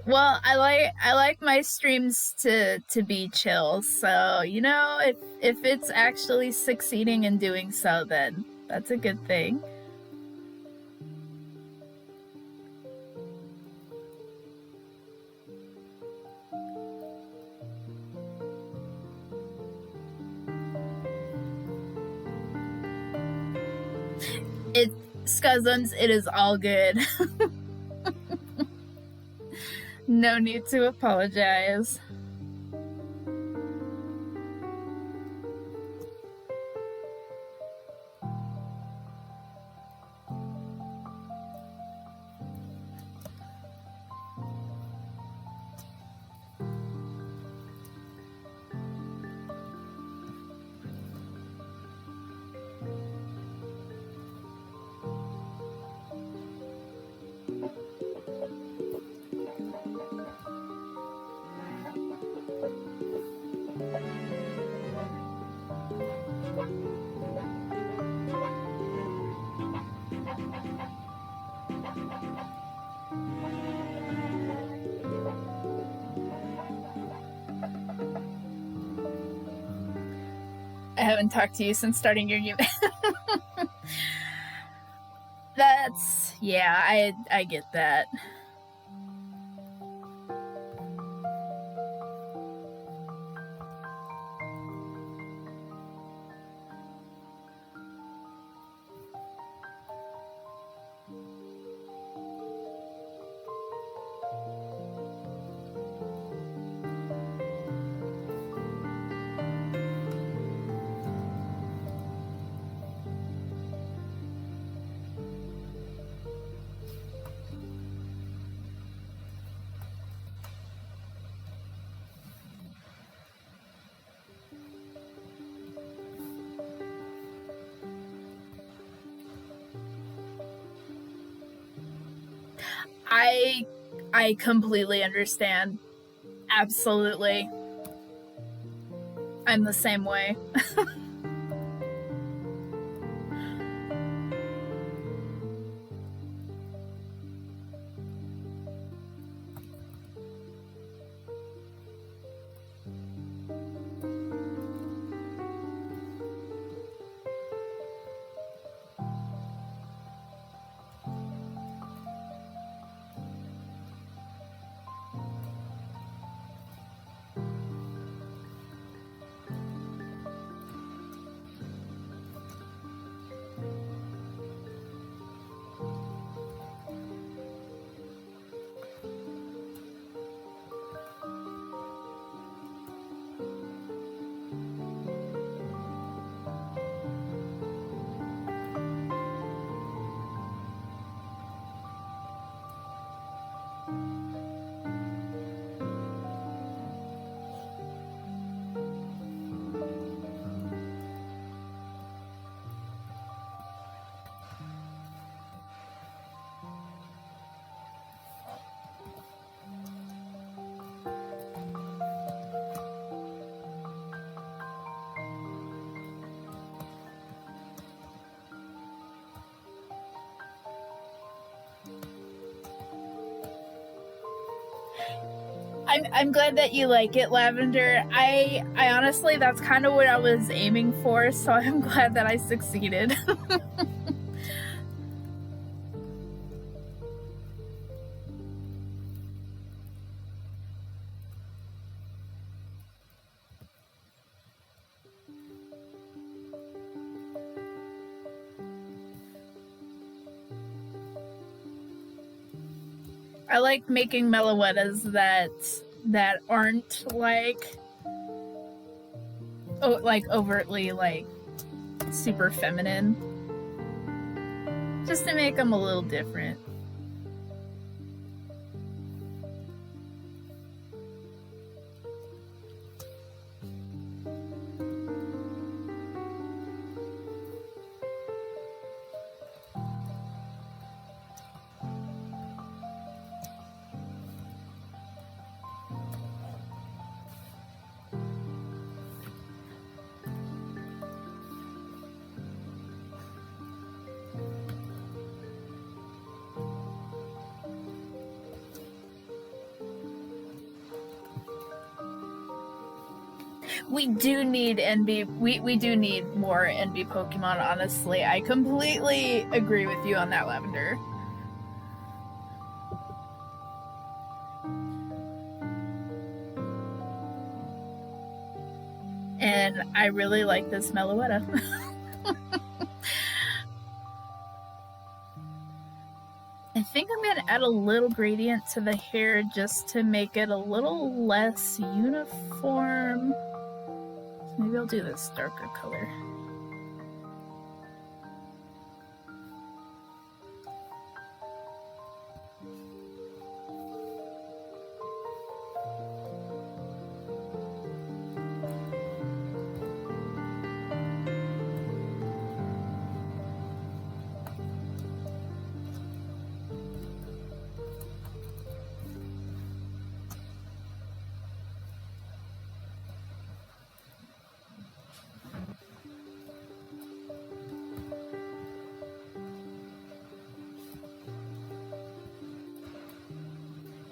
Well, I like my streams to be chill. So, you know, if it's actually succeeding in doing so, then that's a good thing. It's cousins, it is all good. No need to apologize. I haven't talked to you since starting your new. That's yeah, I get that. I completely understand. Absolutely. I'm the same way. I'm glad that you like it, Lavender. I honestly, that's kind of what I was aiming for, so I'm glad that I succeeded. I like making Meloettas that aren't like overtly like super feminine, just to make them a little different. We do need NB. We do need more NB Pokemon. Honestly, I completely agree with you on that, Lavender. And I really like this Meloetta. I think I'm going to add a little gradient to the hair just to make it a little less uniform. So maybe I'll do this darker color.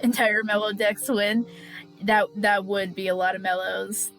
Entire Melodex win. That would be a lot of mellows.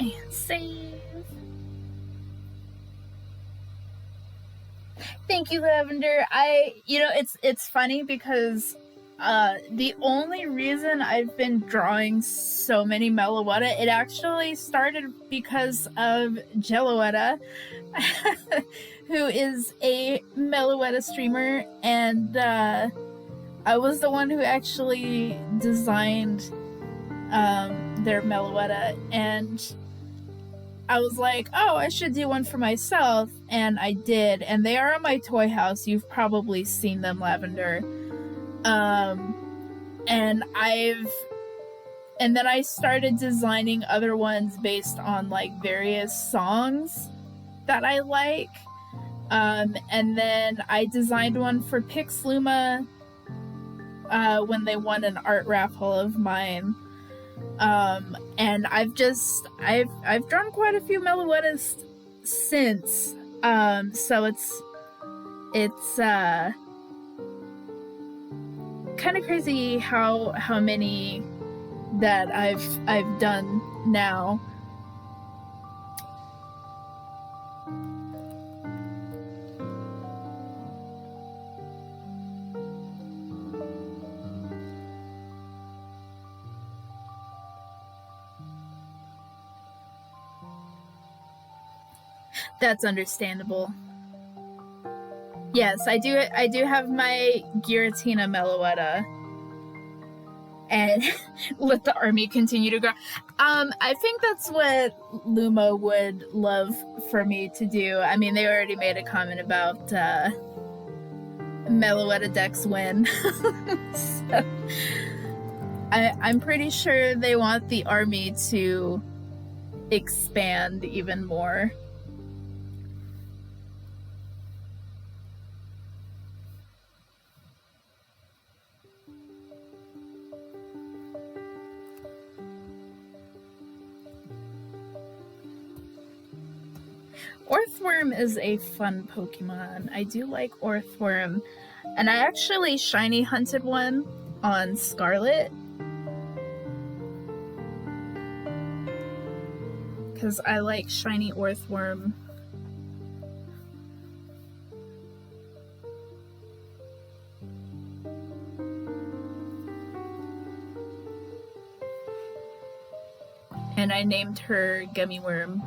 And save. Thank you, Lavender. It's funny because the only reason I've been drawing so many Meloetta, it actually started because of Jelloetta, who is a Meloetta streamer, and I was the one who actually designed their Meloetta, and I was like, oh, I should do one for myself, and I did, and they are in my toy house. You've probably seen them, Lavender. And then I started designing other ones based on like various songs that I like. And then I designed one for Pixluma when they won an art raffle of mine. And I've drawn quite a few Meloettas since. So it's kind of crazy how many that I've done now. That's understandable. Yes, I do have my Giratina Meloetta. And let the army continue to grow. I think that's what Luma would love for me to do. I mean, they already made a comment about Meloetta decks win. So, I'm pretty sure they want the army to expand even more. Orthworm is a fun Pokemon. I do like Orthworm. And I actually shiny hunted one on Scarlet. Because I like shiny Orthworm. And I named her Gummy Worm.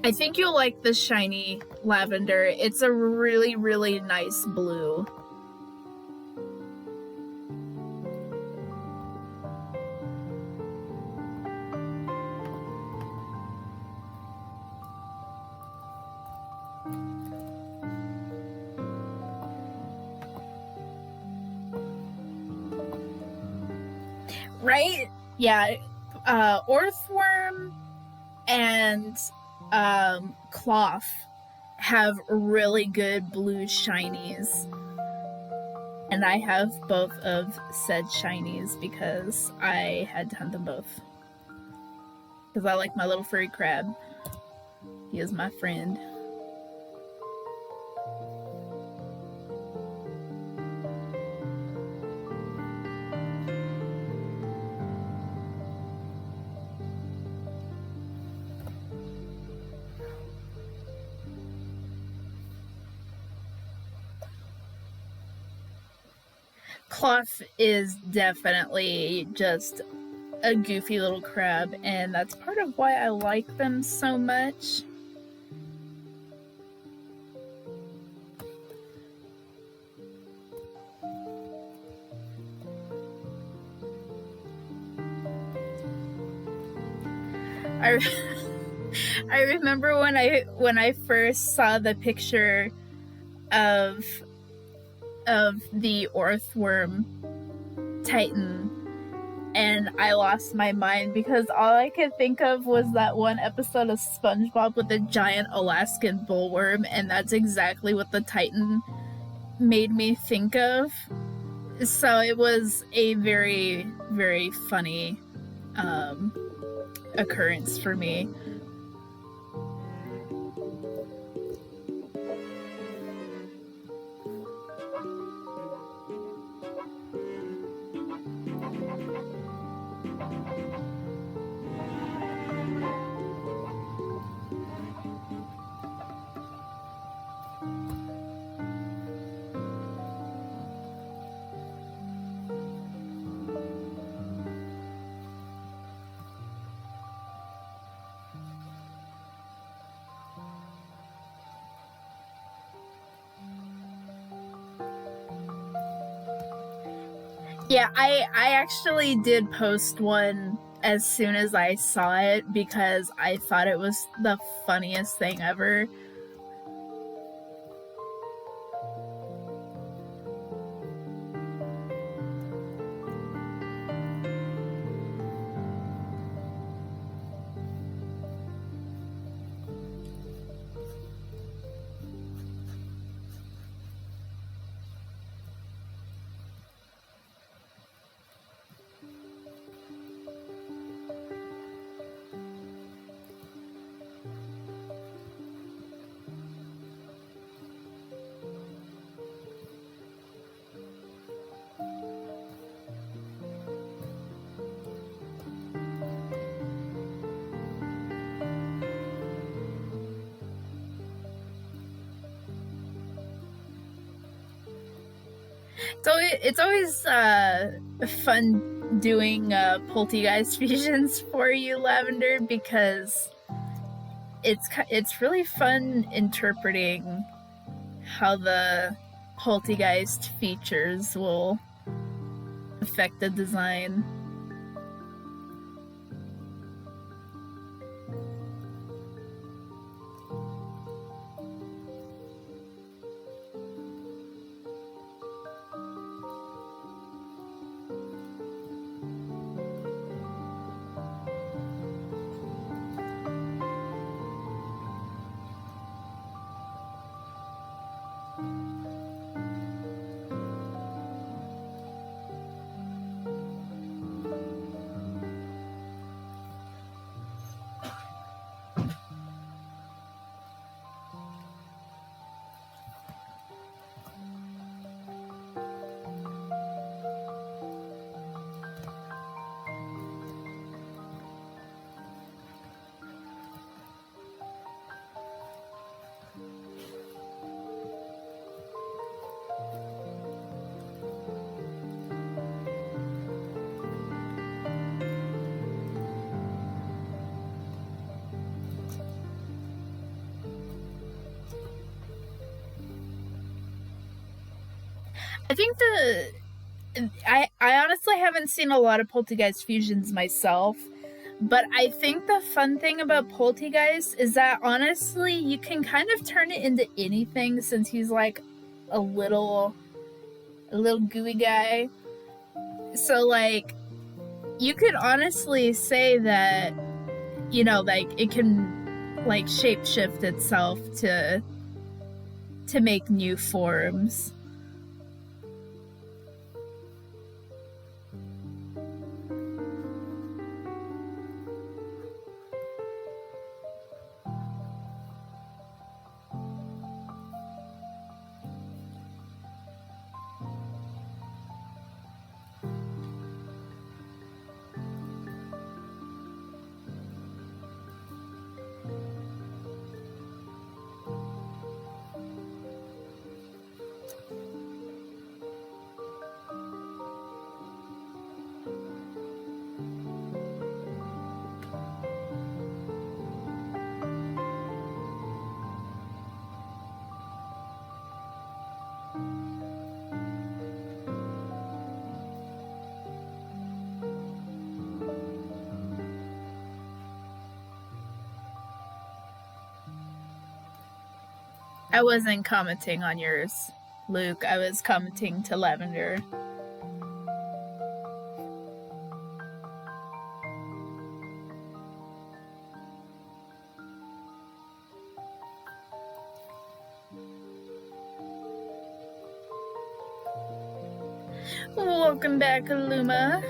I think you'll like the shiny Lavender. It's a really, really nice blue. Right? Yeah. Orthworm and Cloth have really good blue shinies. And I have both of said shinies because I had to hunt them both. Because I like my little furry crab. He is my friend. Cloth is definitely just a goofy little crab, and that's part of why I like them so much. I remember when I first saw the picture of the Orthworm Titan, and I lost my mind because all I could think of was that one episode of SpongeBob with the giant Alaskan bullworm, and that's exactly what the Titan made me think of. So it was a very, very funny occurrence for me. Yeah, I actually did post one as soon as I saw it because I thought it was the funniest thing ever. So it's always fun doing poltergeist fusions for you, Lavender, because it's really fun interpreting how the poltergeist features will affect the design. I think I honestly haven't seen a lot of poltergeist fusions myself, but I think the fun thing about poltergeist is that honestly you can kind of turn it into anything since he's like a little gooey guy. So like you could honestly say that, you know, like it can like shapeshift itself to make new forms. I wasn't commenting on yours, Luke. I was commenting to Lavender. Welcome back, Luma.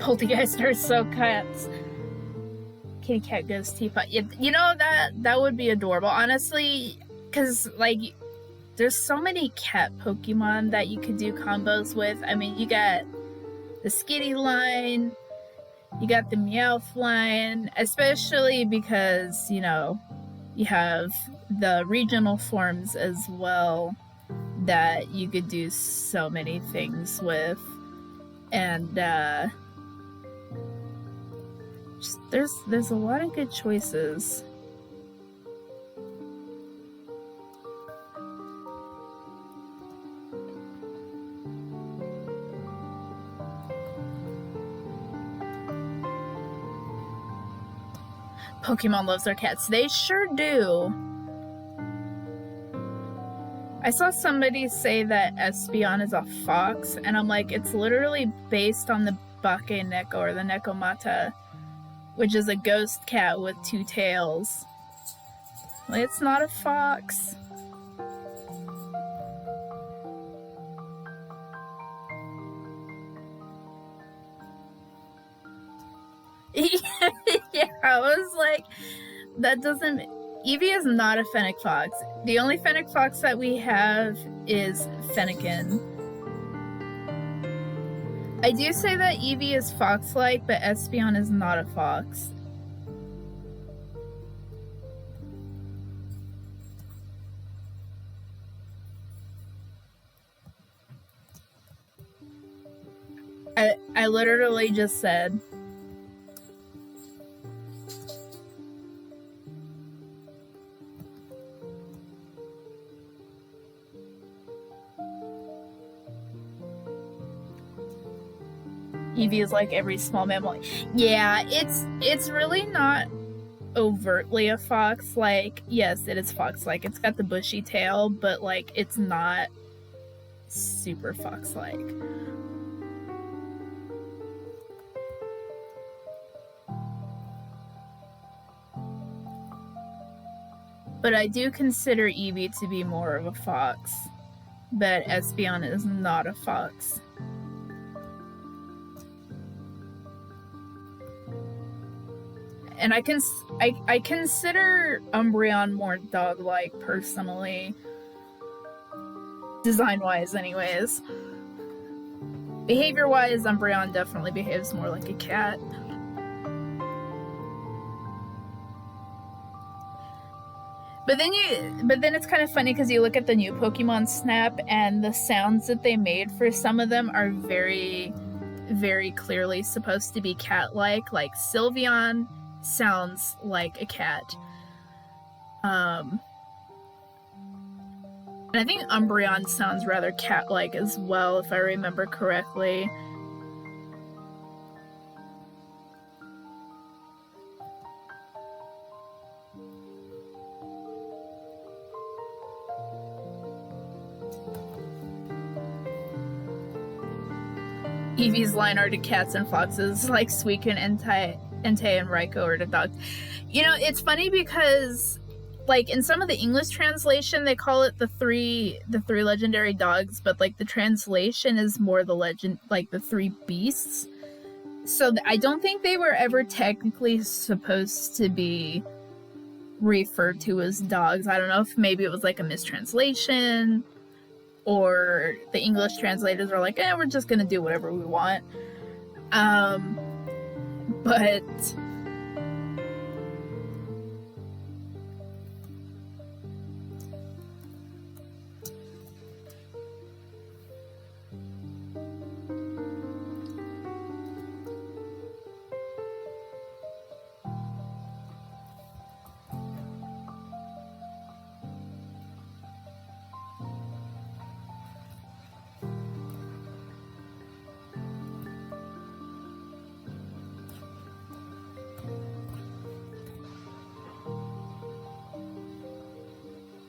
Poltergeist are so cats. Kitty cat ghost teapot. You know, that would be adorable, honestly, because like there's so many cat Pokemon that you could do combos with. I mean, you got the Skitty line, you got the Meowth line, especially because, you know, you have the regional forms as well that you could do so many things with. And there's a lot of good choices. Pokemon loves their cats. They sure do. I saw somebody say that Espeon is a fox, and I'm like, it's literally based on the Bakeneko or the Nekomata, which is a ghost cat with 2 tails. Like, it's not a fox. Yeah, I was like, that doesn't... Eevee is not a Fennec Fox. The only Fennec Fox that we have is Fennekin. I do say that Eevee is fox-like, but Espeon is not a fox. I literally just said... Eevee is like every small mammal. Yeah, it's really not overtly a fox. Like, yes, it is fox-like. It's got the bushy tail, but like it's not super fox-like. But I do consider Eevee to be more of a fox. But Espeon is not a fox. And I consider Umbreon more dog-like, personally. Design-wise, anyways. Behavior-wise, Umbreon definitely behaves more like a cat. But then it's kind of funny because you look at the new Pokemon Snap and the sounds that they made for some of them are very, very clearly supposed to be cat-like. Like Sylveon sounds like a cat. And I think Umbreon sounds rather cat-like as well, if I remember correctly. Eevee's line are to cats and foxes, like Suicune, Entei, and Raikou are to dogs. You know, it's funny because, like, in some of the English translation, they call it the three legendary dogs, but, like, the translation is more the legend, like, the 3 beasts. So I don't think they were ever technically supposed to be referred to as dogs. I don't know if maybe it was, like, a mistranslation, or the English translators are like, we're just gonna do whatever we want. But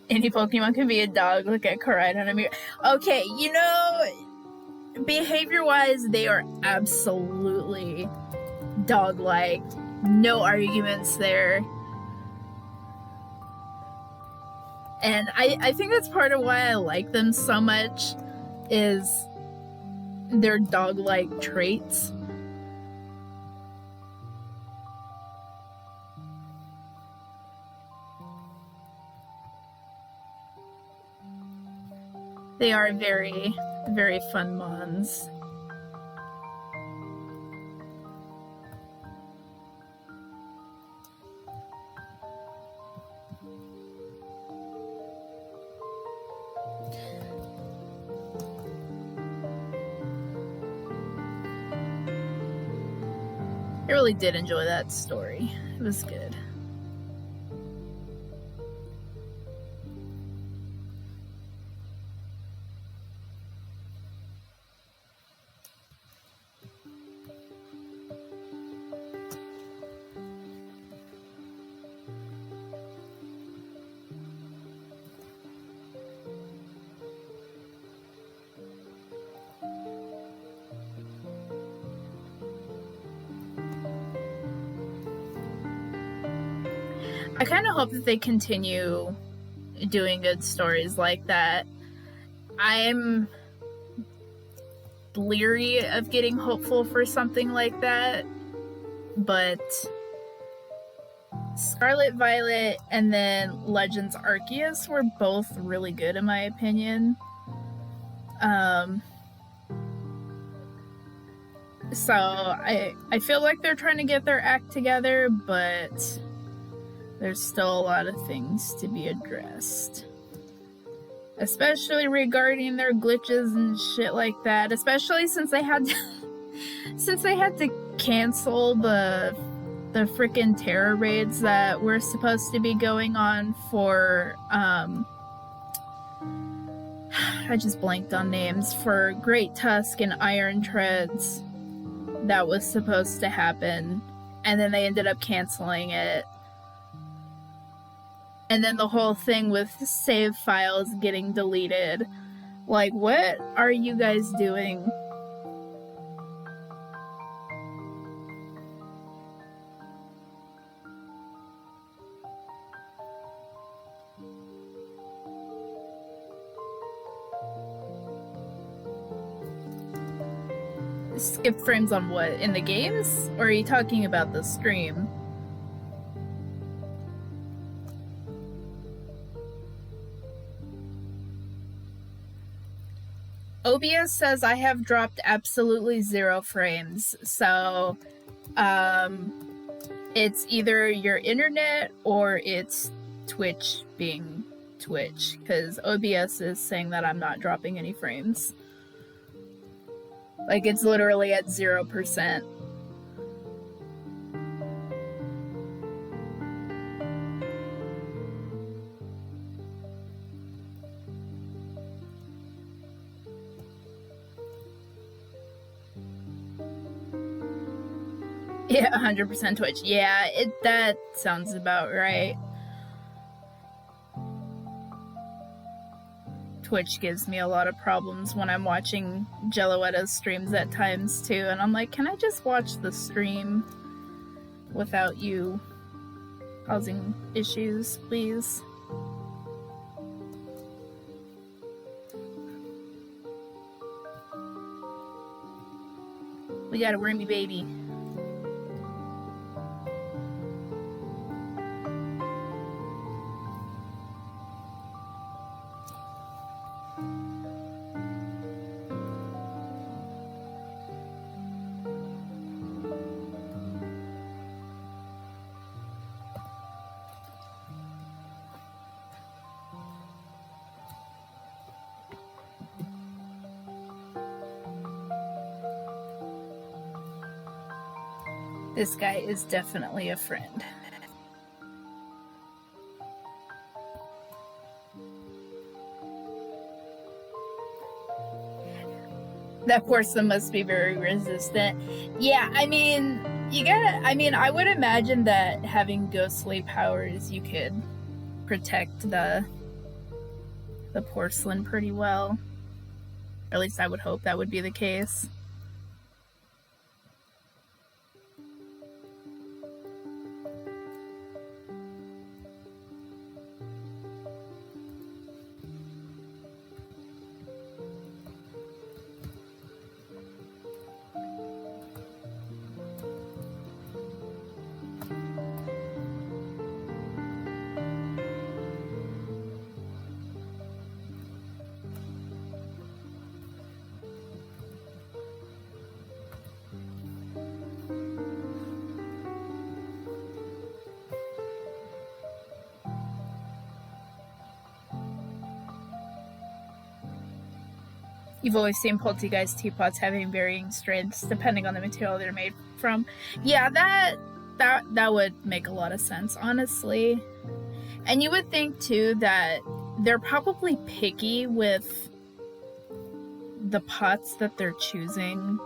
any Pokemon can be a dog. Look at Koraidon and Amir. Okay, you know, behavior-wise, they are absolutely dog-like. No arguments there. And I think that's part of why I like them so much, is their dog-like traits. They are very, very fun mons. I really did enjoy that story. It was good. I kind of hope that they continue doing good stories like that. I'm leery of getting hopeful for something like that, but Scarlet Violet and then Legends Arceus were both really good in my opinion. So I feel like they're trying to get their act together, but there's still a lot of things to be addressed. Especially regarding their glitches and shit like that. Especially since they had to cancel the frickin' terror raids that were supposed to be going on for I just blanked on names, for Great Tusk and Iron Treads. That was supposed to happen, and then they ended up canceling it. And then the whole thing with save files getting deleted. Like, what are you guys doing? Skip frames on what? In the games? Or are you talking about the stream? OBS says I have dropped absolutely 0 frames. So, it's either your internet or it's Twitch being Twitch. Because OBS is saying that I'm not dropping any frames. Like, it's literally at 0%. Yeah, 100% Twitch. Yeah, that sounds about right. Twitch gives me a lot of problems when I'm watching Jelloetta's streams at times too, and I'm like, can I just watch the stream without you causing issues, please? We got a wormy baby. This guy is definitely a friend. That person must be very resistant. Yeah, I mean, I would imagine that having ghostly powers, you could protect the porcelain pretty well. Or at least I would hope that would be the case. You've always seen poltergeist teapots having varying strengths depending on the material they're made from. Yeah, that would make a lot of sense, honestly. And you would think too that they're probably picky with the pots that they're choosing.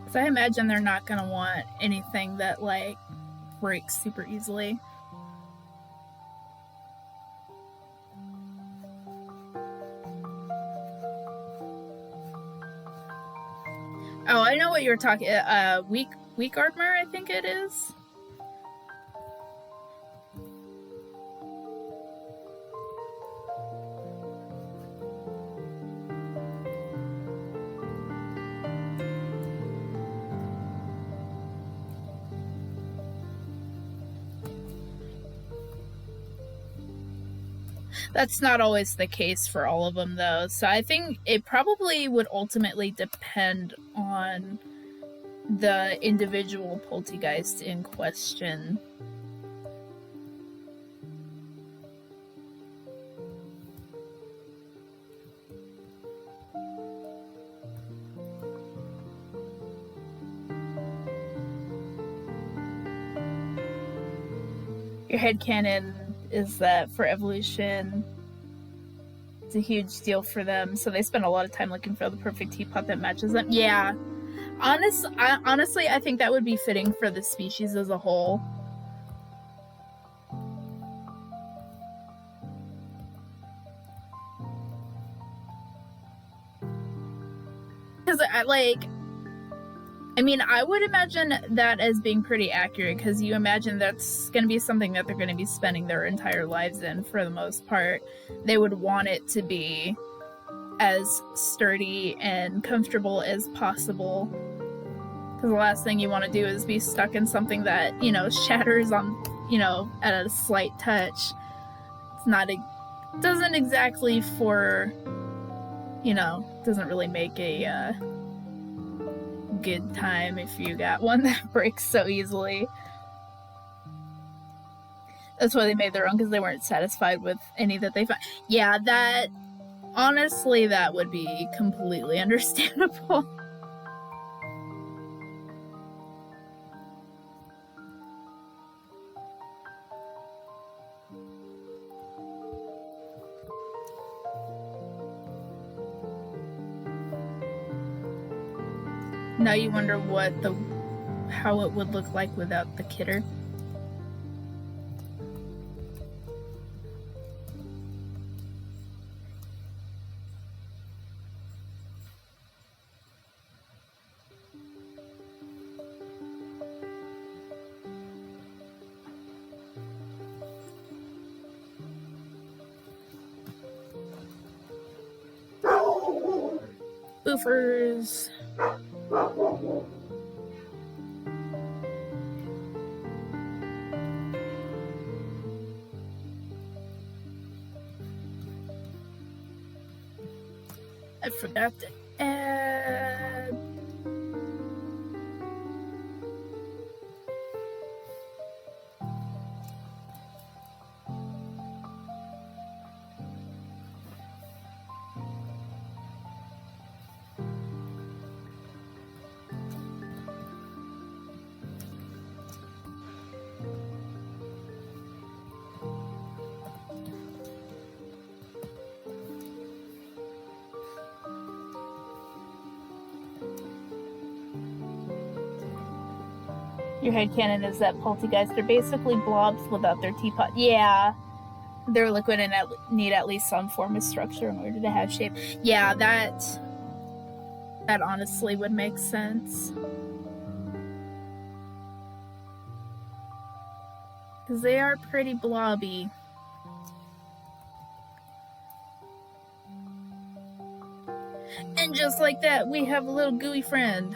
Because I imagine they're not going to want anything that, like, breaks super easily. Oh, I know what you're talking. Weak armor, I think it is. That's not always the case for all of them, though. So I think it probably would ultimately depend on the individual poltergeist in question. Your headcanon is that for evolution, it's a huge deal for them, so they spend a lot of time looking for the perfect teapot that matches them. Yeah. Honestly, I think that would be fitting for the species as a whole. Because, I would imagine that as being pretty accurate, because you imagine that's going to be something that they're going to be spending their entire lives in for the most part. They would want it to be as sturdy and comfortable as possible. Because the last thing you want to do is be stuck in something that, shatters on, at a slight touch. It's not, doesn't exactly for, doesn't really make a good time if you got one that breaks so easily. That's why they made their own, because they weren't satisfied with any that they found. Yeah, honestly, that would be completely understandable. Now you wonder how it would look like without the kidder. Boofers. I forgot to add. Your headcanon is that poltergeists are basically blobs without their teapot. Yeah. They're liquid and need at least some form of structure in order to have shape. Yeah, that honestly would make sense. Because they are pretty blobby. And just like that, we have a little gooey friend.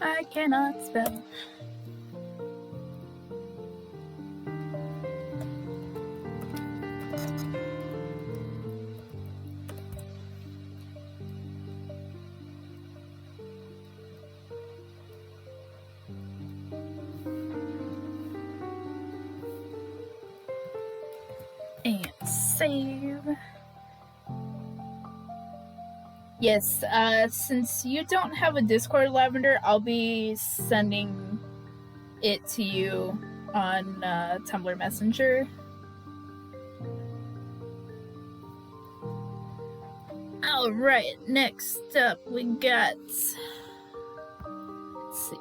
I cannot spell. And save. Yes, since you don't have a Discord, Lavender, I'll be sending it to you on Tumblr Messenger. Alright, next up we got... Let's see.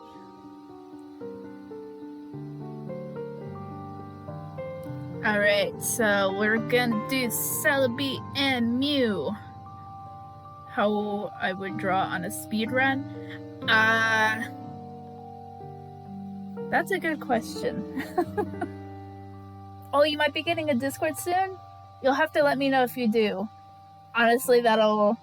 Alright, so we're gonna do Celebi and Mew. How I would draw on a speed run? That's a good question. Oh, you might be getting a Discord soon? You'll have to let me know if you do. Honestly, that'll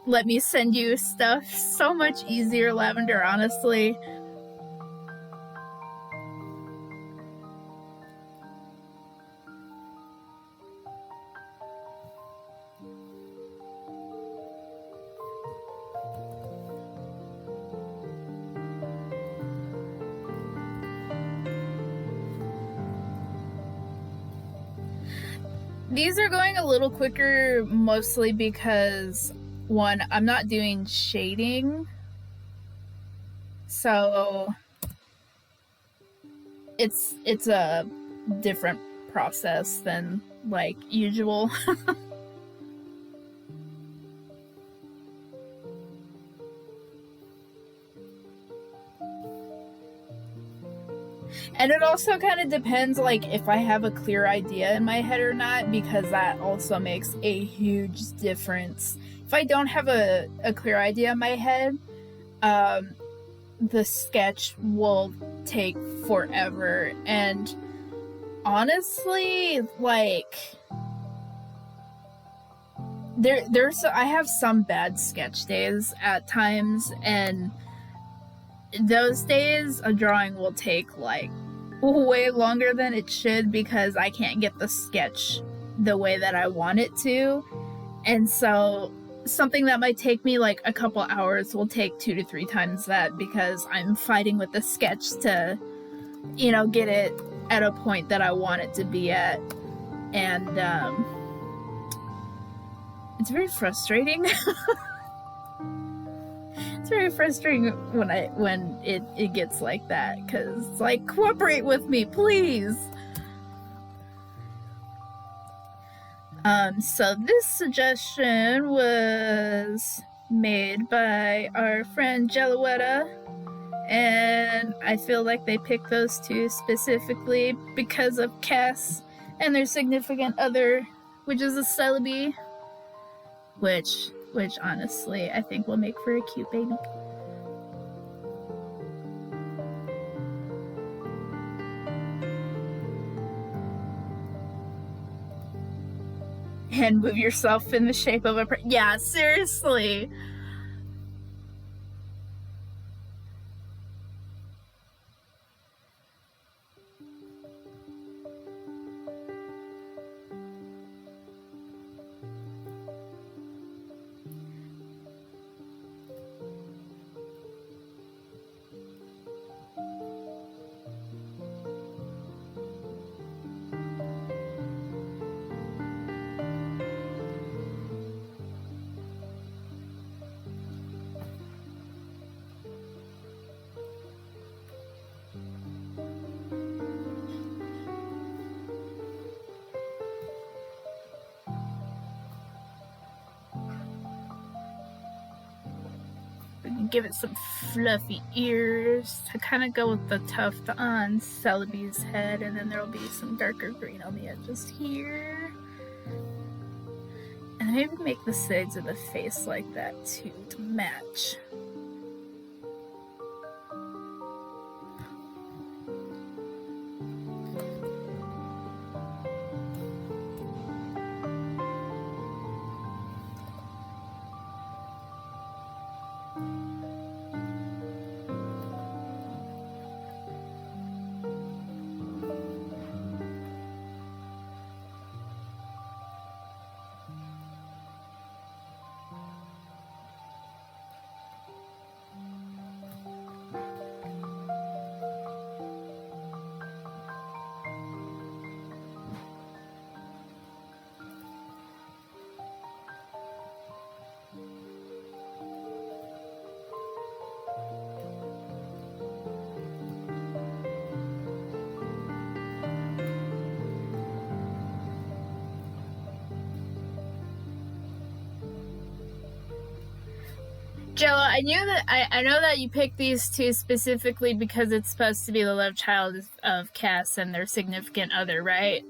let me send you stuff so much easier, Lavender, honestly. These are going a little quicker, mostly because, one, I'm not doing shading, so it's a different process than, like, usual. And it also kind of depends, like, if I have a clear idea in my head or not, because that also makes a huge difference. If I don't have a clear idea in my head, the sketch will take forever. And honestly, like, I have some bad sketch days at times, and those days a drawing will take, like, way longer than it should because I can't get the sketch the way that I want it to. And so something that might take me like a couple hours will take 2 to 3 times that because I'm fighting with the sketch to, you know, get it at a point that I want it to be at. And it's very frustrating. It's very frustrating when it gets like that, because it's like, cooperate with me, please. So this suggestion was made by our friend Jelluetta, and I feel like they picked those two specifically because of Cass and their significant other, which is a Celebi, which honestly I think will make for a cute baby. And move yourself in the shape of a yeah, seriously. Give it some fluffy ears to kind of go with the tuft on Celebi's head, and then there'll be some darker green on the edges here. And maybe make the sides of the face like that too to match. Jello, I knew that I know that you picked these two specifically because it's supposed to be the love child of Cass and their significant other, right?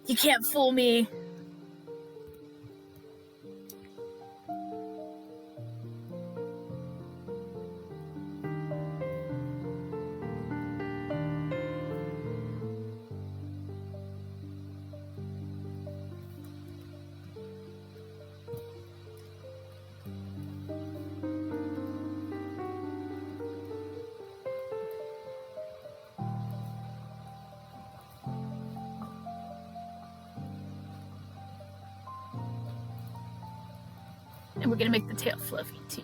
You can't fool me. And we're gonna make the tail fluffy too.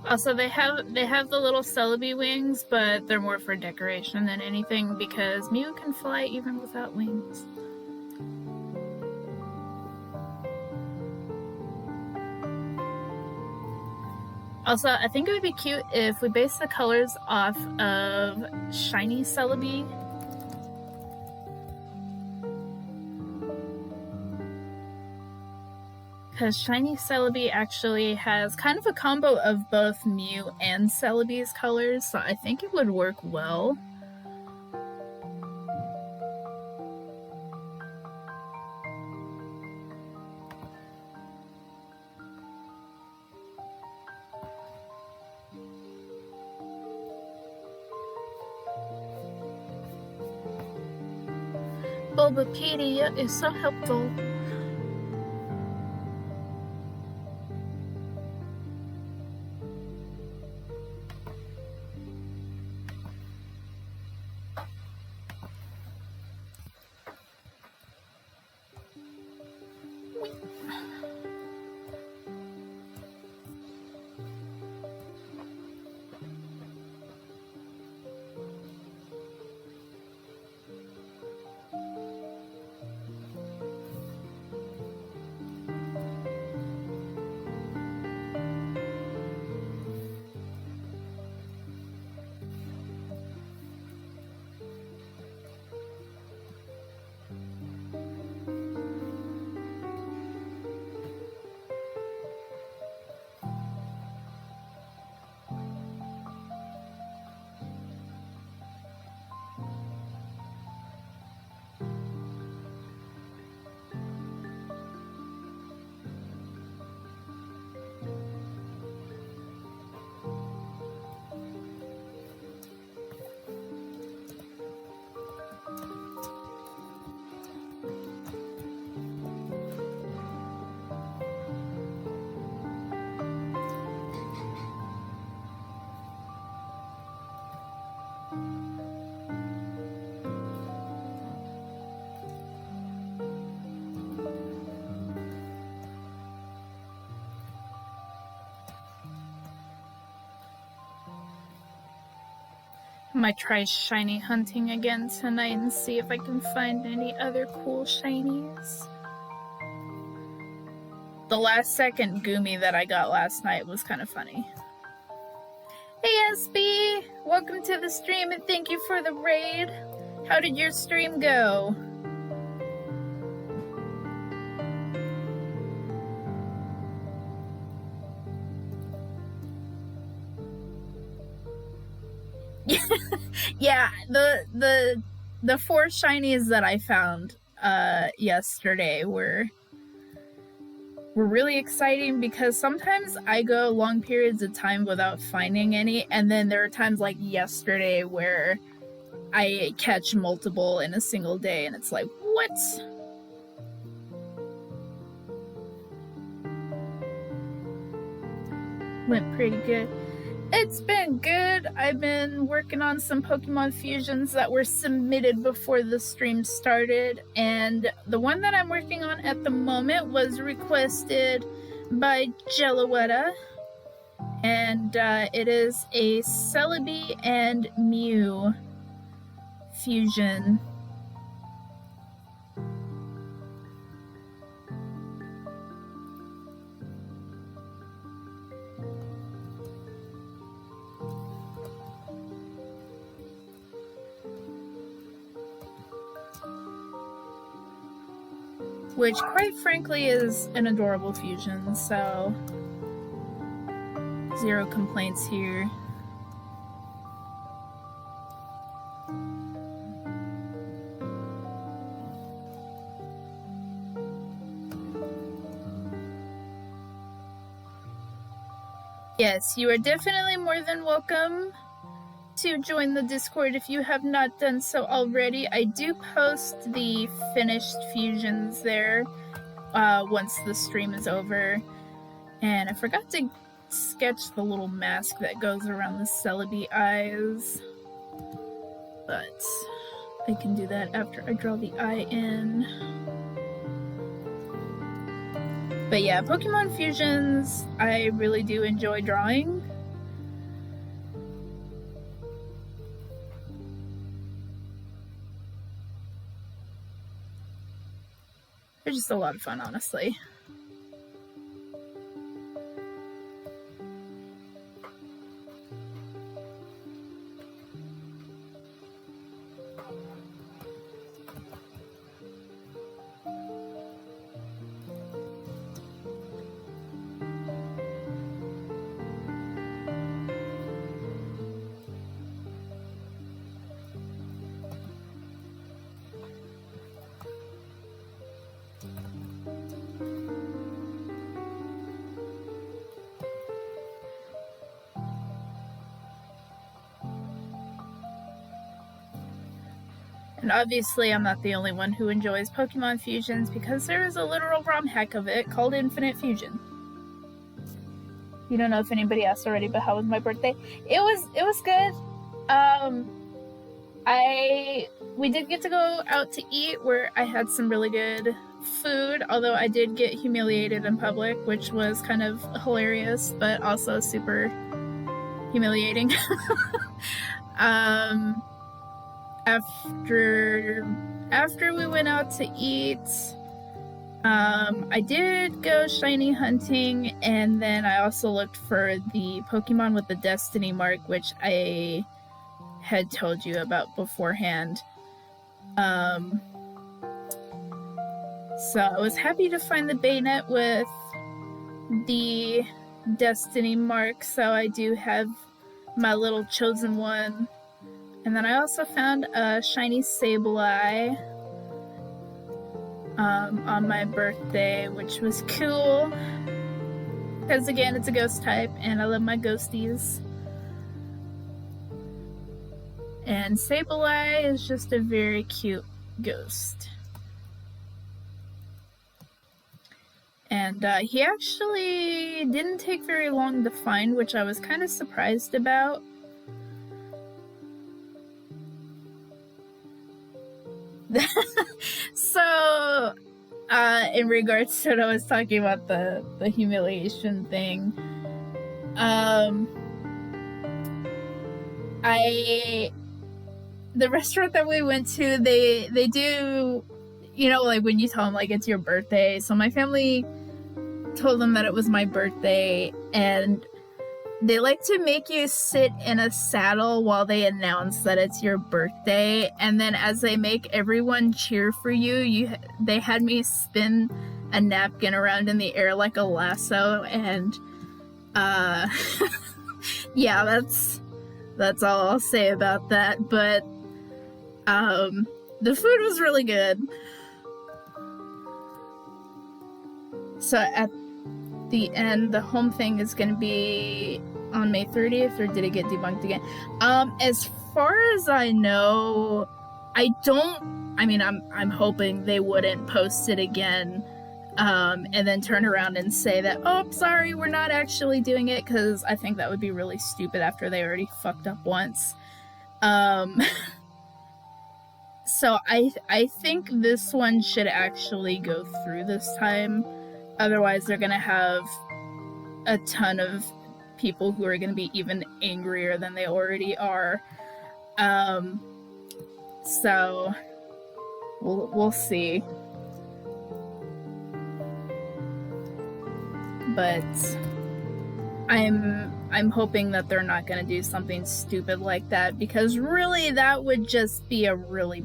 Also, they have the little Celebi wings, but they're more for decoration than anything because Mew can fly even without wings. Also, I think it would be cute if we base the colors off of Shiny Celebi. Because Shiny Celebi actually has kind of a combo of both Mew and Celebi's colors, so I think it would work well. Bulbapedia is so helpful. I might try shiny hunting again tonight and see if I can find any other cool shinies. The last second Goomy that I got last night was kind of funny. Hey SB! Welcome to the stream and thank you for the raid. How did your stream go? Yeah, the 4 shinies that I found yesterday were really exciting because sometimes I go long periods of time without finding any, and then there are times like yesterday where I catch multiple in a single day and it's like, what? Went pretty good. It's been good. I've been working on some Pokemon fusions that were submitted before the stream started, and the one that I'm working on at the moment was requested by Jelloetta, and it is a Celebi and Mew fusion. which quite frankly is an adorable fusion, so zero complaints here. Yes, you are definitely more than welcome to join the Discord if you have not done so already. I do post the finished fusions there once the stream is over. And I forgot to sketch the little mask that goes around the Celebi eyes. But I can do that after I draw the eye in. But yeah, Pokemon fusions, I really do enjoy drawing. They're just a lot of fun, honestly. And obviously I'm not the only one who enjoys Pokemon fusions, because there is a literal ROM hack of it called Infinite Fusion. You don't know if anybody asked already, but how was my birthday? It was good. We did get to go out to eat, where I had some really good food, although I did get humiliated in public, which was kind of hilarious, but also super humiliating. After we went out to eat, I did go shiny hunting, and then I also looked for the Pokemon with the Destiny mark, which I had told you about beforehand. So I was happy to find the Baynet with the Destiny mark, so I do have my little chosen one. And then I also found a shiny Sableye on my birthday, which was cool. Because again, it's a ghost type, and I love my ghosties. And Sableye is just a very cute ghost. And he actually didn't take very long to find, which I was kind of surprised about. So, in regards to what I was talking about, the humiliation thing, the restaurant that we went to, they do, you know, like when you tell them like it's your birthday. So my family told them that it was my birthday, and they like to make you sit in a saddle while they announce that it's your birthday, and then as they make everyone cheer for you, they had me spin a napkin around in the air like a lasso, and yeah, that's all I'll say about that. But the food was really good. So at the end, the home thing is going to be on May 30th, or did it get debunked again? As far as I know, I'm hoping they wouldn't post it again, and then turn around and say that, oh, sorry, we're not actually doing it, because I think that would be really stupid after they already fucked up once. So I think this one should actually go through this time. Otherwise, they're going to have a ton of people who are going to be even angrier than they already are. So we'll see. But I'm hoping that they're not going to do something stupid like that, because really that would just be a really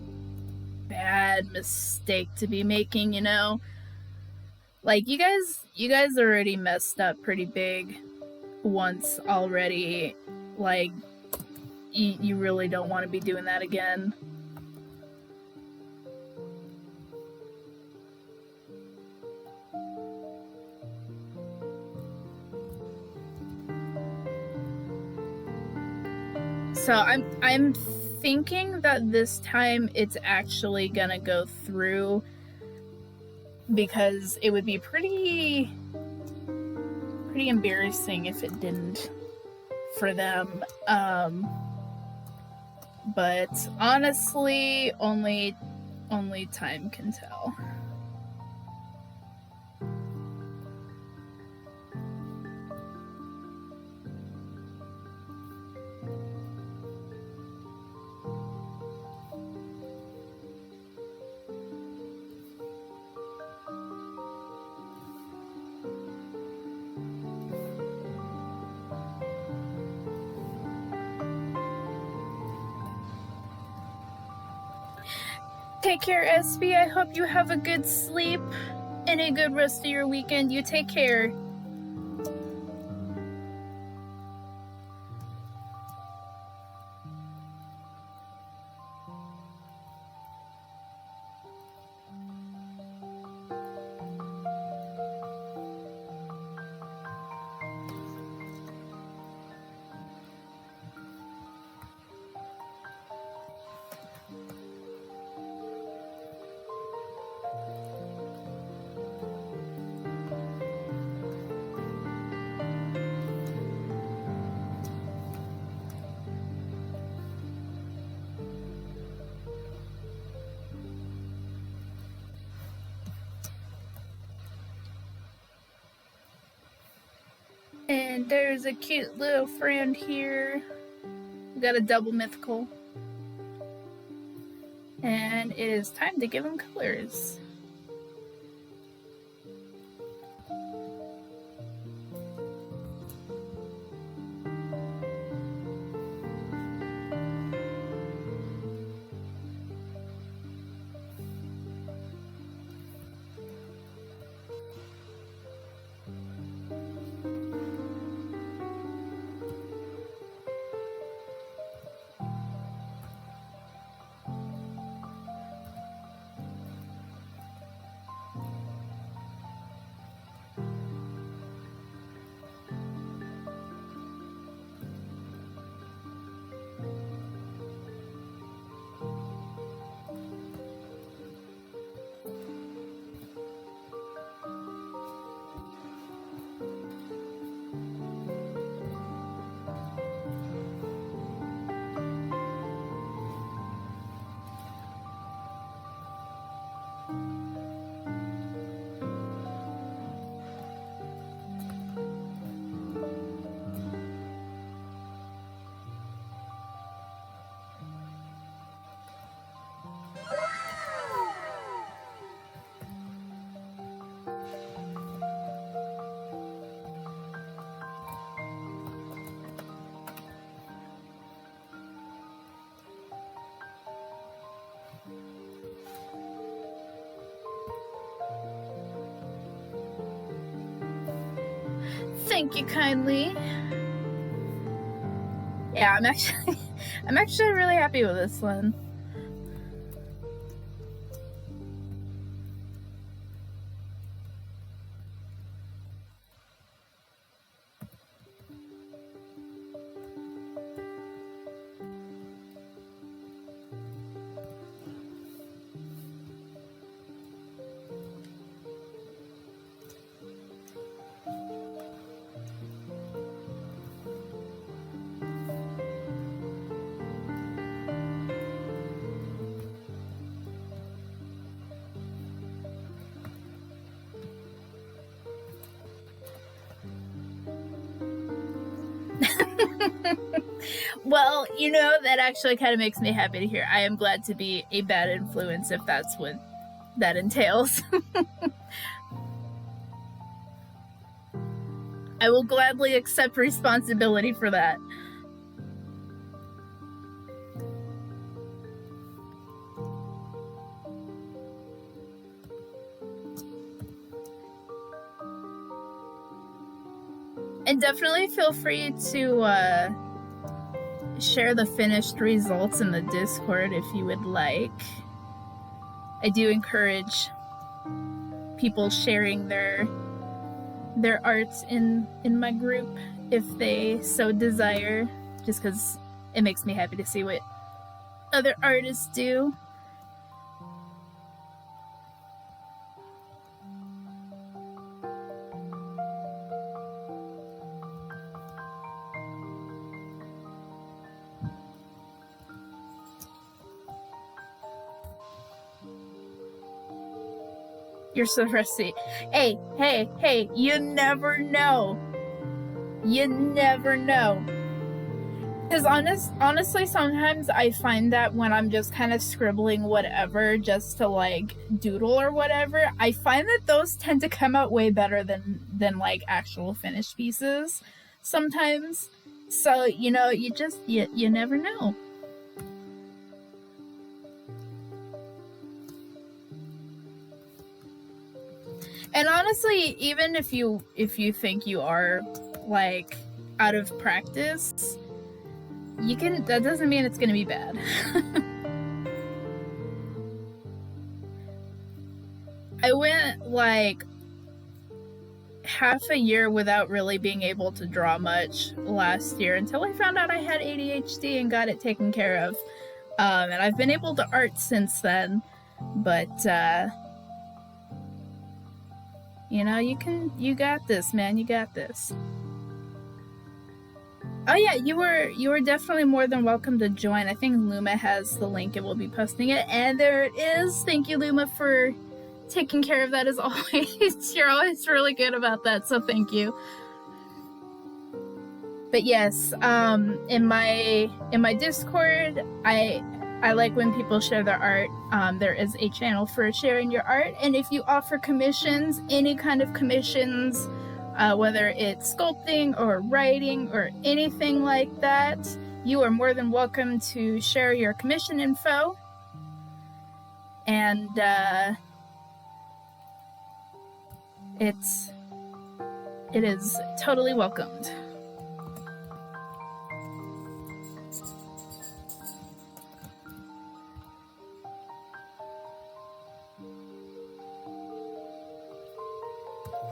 bad mistake to be making, you know? Like, you guys already messed up pretty big once already. Like, you really don't want to be doing that again. So I'm thinking that this time it's actually gonna go through, because it would be pretty embarrassing if it didn't for them. But honestly, only time can tell. Take care, SB. I hope you have a good sleep and a good rest of your weekend. You take care. And there's a cute little friend here. We got a double mythical. And it is time to give him colors. Thank you kindly. Yeah, I'm actually really happy with this one. Well, you know, that actually kind of makes me happy to hear. I am glad to be a bad influence if that's what that entails. I will gladly accept responsibility for that. And definitely feel free to share the finished results in the Discord if you would like. I do encourage people sharing their arts in my group if they so desire, just because it makes me happy to see what other artists do. You're so rusty. Hey, you never know. You never know. Because honestly, sometimes I find that when I'm just kind of scribbling whatever just to like doodle or whatever, I find that those tend to come out way better than like actual finished pieces sometimes. So, you know, you never know. And honestly, even if you think you are like out of practice, that doesn't mean it's gonna be bad. I went like half a year without really being able to draw much last year until I found out I had ADHD and got it taken care of. And I've been able to art since then, but you know, you got this, man. You got this. Oh yeah, you were definitely more than welcome to join. I think Luma has the link and we'll be posting it. And there it is. Thank you, Luma, for taking care of that as always. You're always really good about that, so thank you. But yes, in my Discord, I like when people share their art. There is a channel for sharing your art, and if you offer commissions, any kind of commissions, whether it's sculpting or writing or anything like that, you are more than welcome to share your commission info. And it is totally welcomed.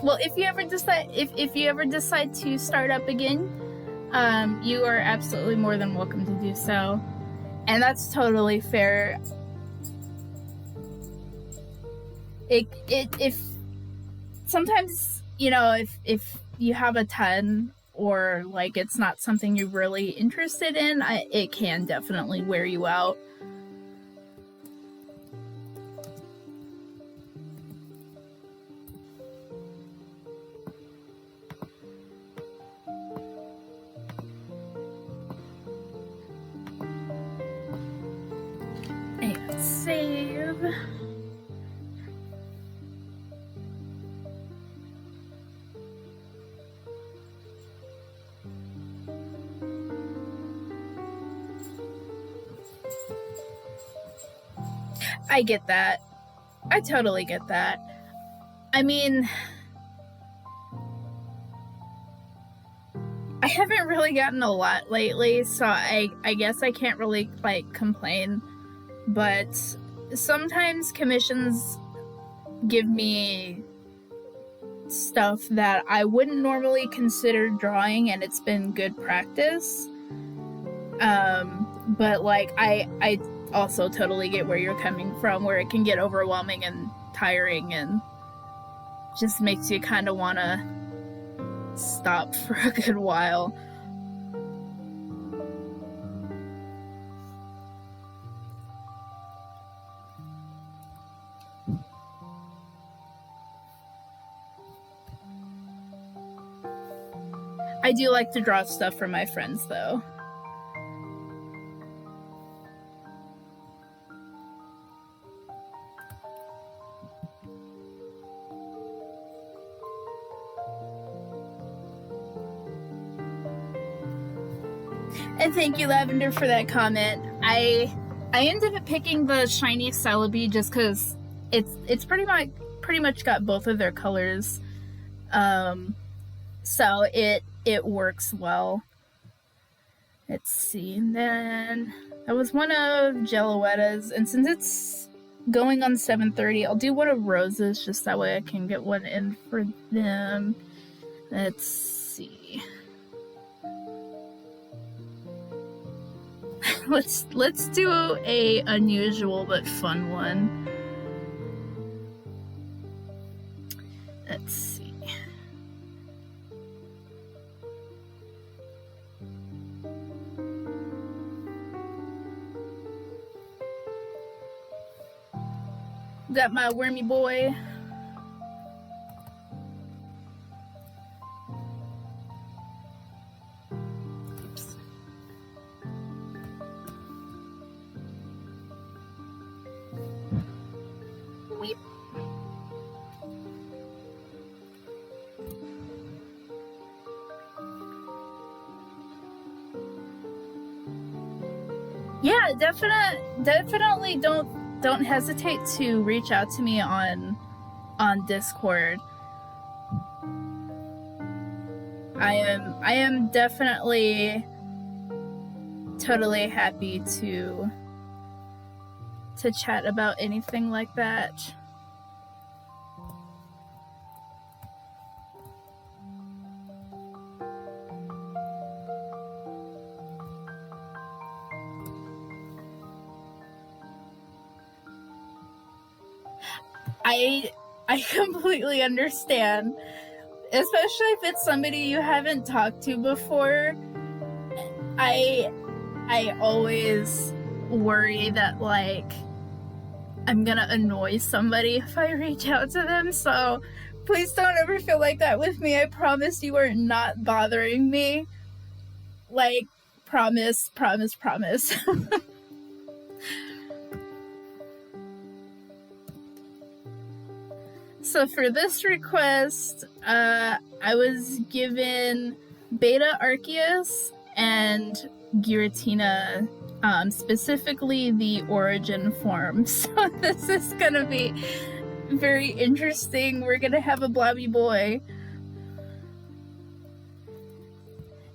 Well, if you ever decide to start up again, you are absolutely more than welcome to do so, and that's totally fair. If sometimes, you know, if you have a ton or like it's not something you're really interested in, it can definitely wear you out. Save. I get that. I totally get that. I mean, I haven't really gotten a lot lately, so I guess I can't really like complain. But sometimes commissions give me stuff that I wouldn't normally consider drawing, and it's been good practice. But like I also totally get where you're coming from, where it can get overwhelming and tiring and just makes you kind of want to stop for a good while. I do like to draw stuff for my friends, though. And thank you, Lavender, for that comment. I ended up picking the shiny Celebi just because it's pretty much got both of their colors. So it works well. Let's see, and then that was one of Jelloetta's, and since it's going on 7:30, I'll do one of Rose's, just that way I can get one in for them. Let's see. let's do a unusual but fun one. Let's see. Got my wormy boy. Oops. Weep. Yeah, definitely don't hesitate to reach out to me on Discord. I am definitely totally happy to chat about anything like that. I completely understand, especially if it's somebody you haven't talked to before. I always worry that, like, I'm gonna annoy somebody if I reach out to them, so please don't ever feel like that with me. I promise you are not bothering me. Like, promise. So for this request, I was given Beta Arceus and Giratina, specifically the origin form. So this is gonna be very interesting. We're gonna have a blobby boy.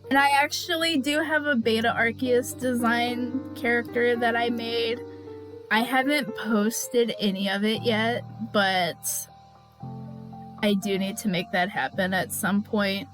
And I actually do have a Beta Arceus design character that I made. I haven't posted any of it yet, but I do need to make that happen at some point.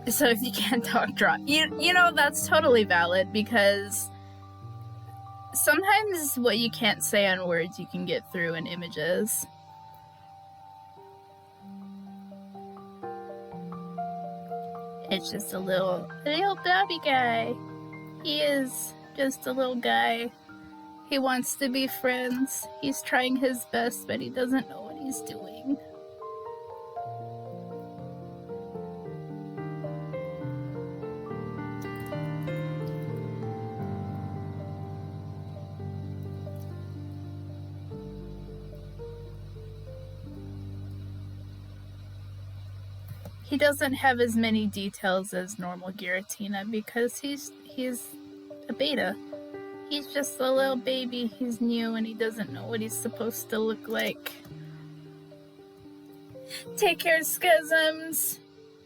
So if you can't talk, draw. You know, that's totally valid, because sometimes what you can't say on words you can get through in images. It's just a little Dobby guy. He is just a little guy. He wants to be friends. He's trying his best, but he doesn't know what he's doing. He doesn't have as many details as normal Giratina because he's a beta. He's just a little baby. He's new and he doesn't know what he's supposed to look like. Take care, Schisms.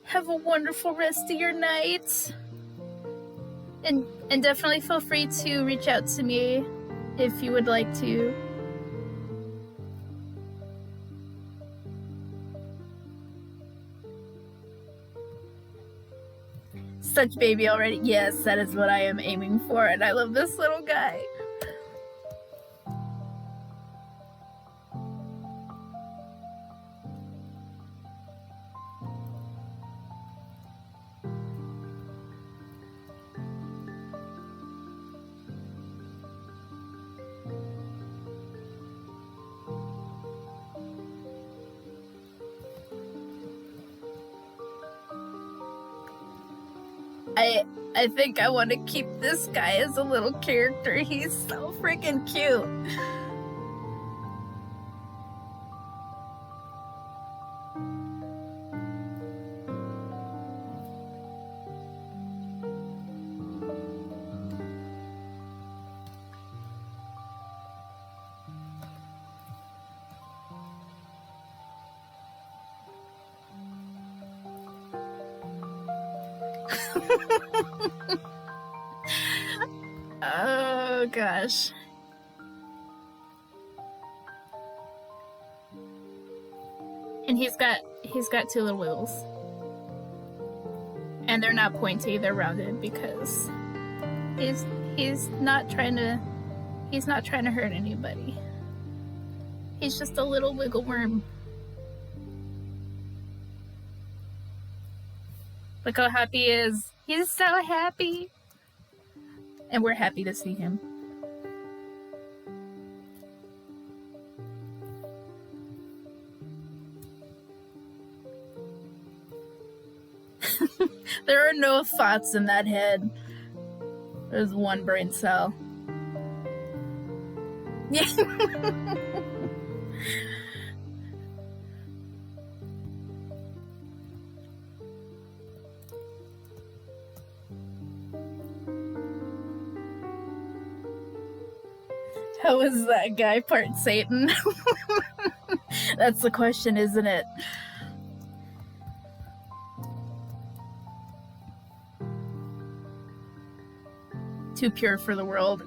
Have a wonderful rest of your night. And definitely feel free to reach out to me if you would like to. Such baby already. Yes, that is what I am aiming for, and I love this little guy. I think I want to keep this guy as a little character. He's so freaking cute. Oh gosh. And he's got two little wheels. And they're not pointy, they're rounded because he's not trying to hurt anybody. He's just a little wiggle worm. Look how happy he is. He's so happy. And we're happy to see him. There are no thoughts in that head. There's one brain cell. Yeah. How is that guy part Satan? That's the question, isn't it? Too pure for the world.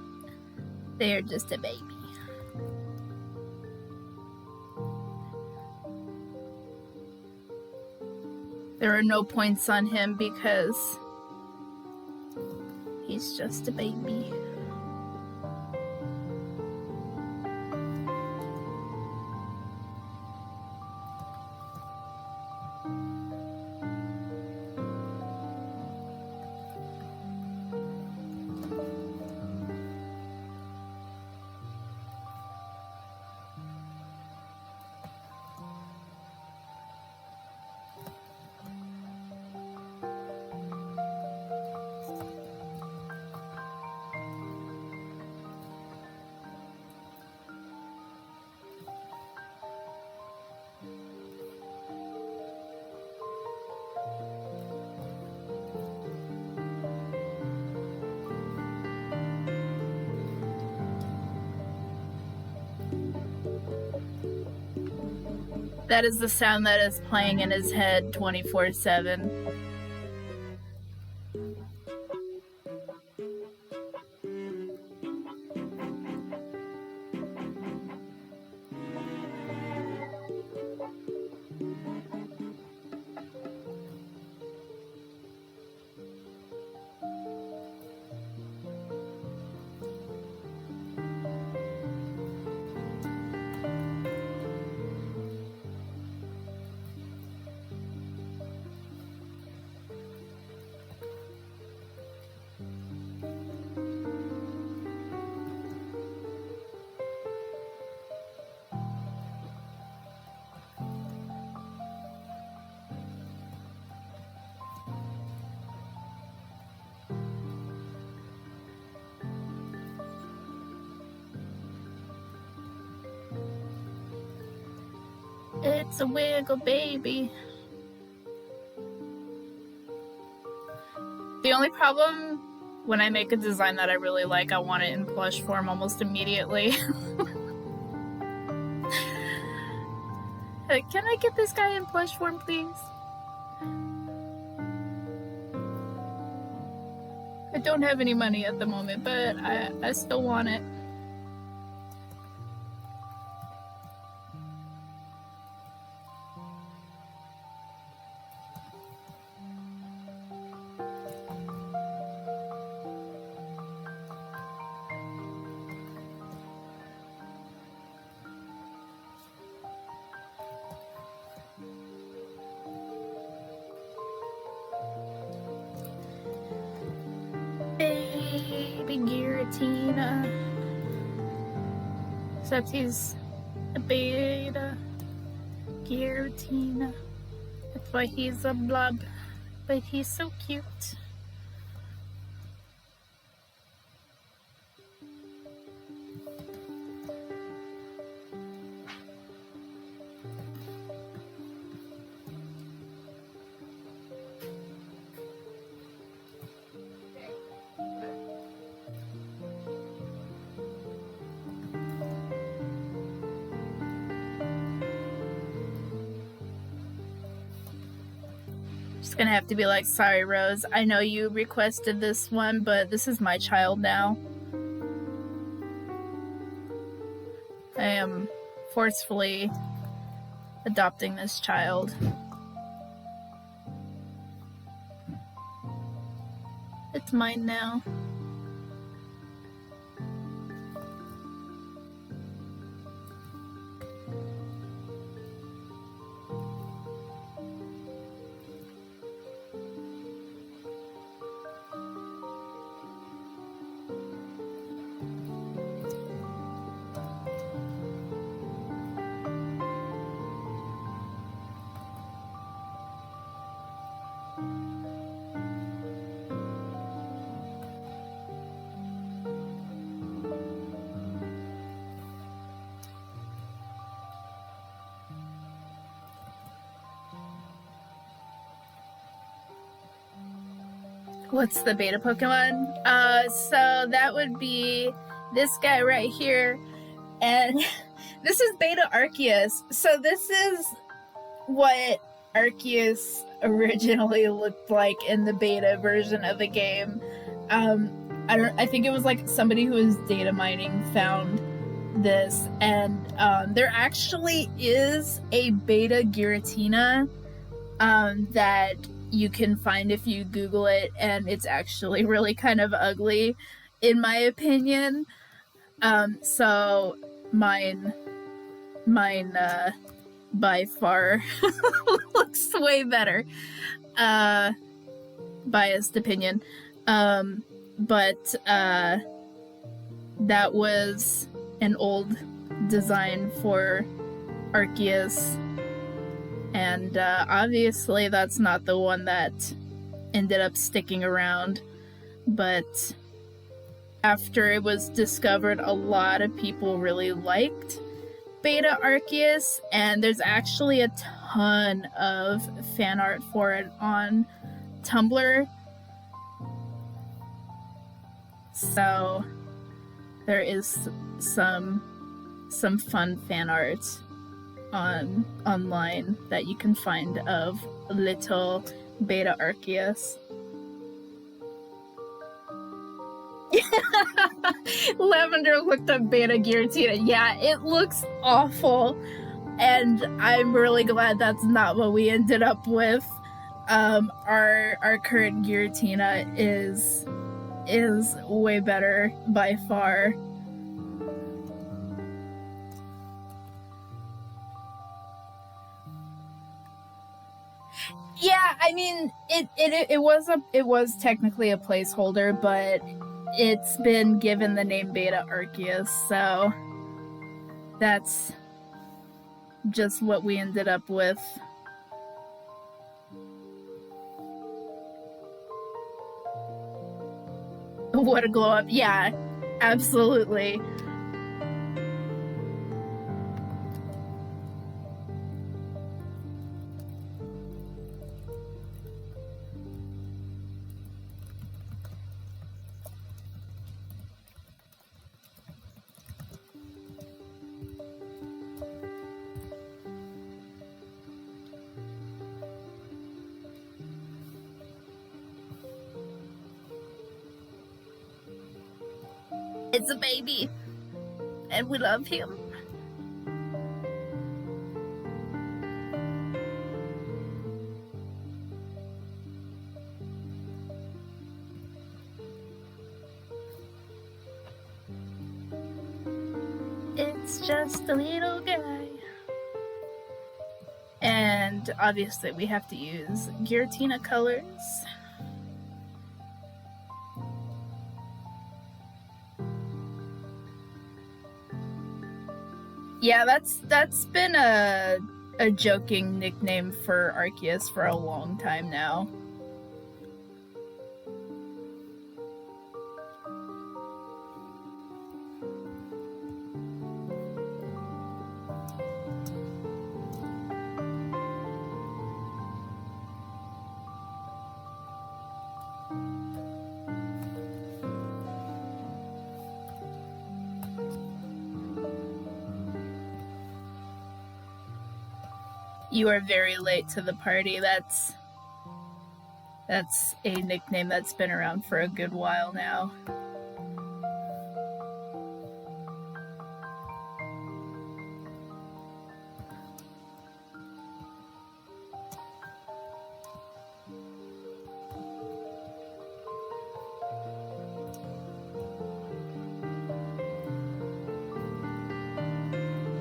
They are just a baby. There are no points on him because he's just a baby. That is the sound that is playing in his head 24/7. It's a wiggle baby. The only problem when I make a design that I really like, I want it in plush form almost immediately. Can I get this guy in plush form, please? I don't have any money at the moment, but I still want it. Baby Giratina. Except he's a beta Giratina. That's why he's a blob. But he's so cute. Just gonna have to be like, sorry, Rose, I know you requested this one, but this is my child now. I am forcefully adopting this child. It's mine now. What's the beta Pokemon? So that would be this guy right here, and this is Beta Arceus. So this is what Arceus originally looked like in the beta version of the game. I think it was like somebody who was data mining found this, and there actually is a beta Giratina that you can find if you Google it, and it's actually really kind of ugly, in my opinion. So mine, by far looks way better. Biased opinion. But that was an old design for Arceus. And obviously that's not the one that ended up sticking around. But after it was discovered, a lot of people really liked Beta Arceus, and there's actually a ton of fan art for it on Tumblr. So there is some fun fan art online that you can find of little Beta Arceus. Lavender looked up Beta Giratina. Yeah, it looks awful, and I'm really glad that's not what we ended up with. Our current Giratina is way better by far. Yeah, I mean, it was technically a placeholder, but it's been given the name Beta Arceus, so that's just what we ended up with. What a glow up. Yeah, absolutely. It's a baby, and we love him. It's just a little guy. And obviously we have to use Giratina colors. Yeah, that's been a joking nickname for Arceus for a long time now. You are very late to the party. That's That's a nickname that's been around for a good while now.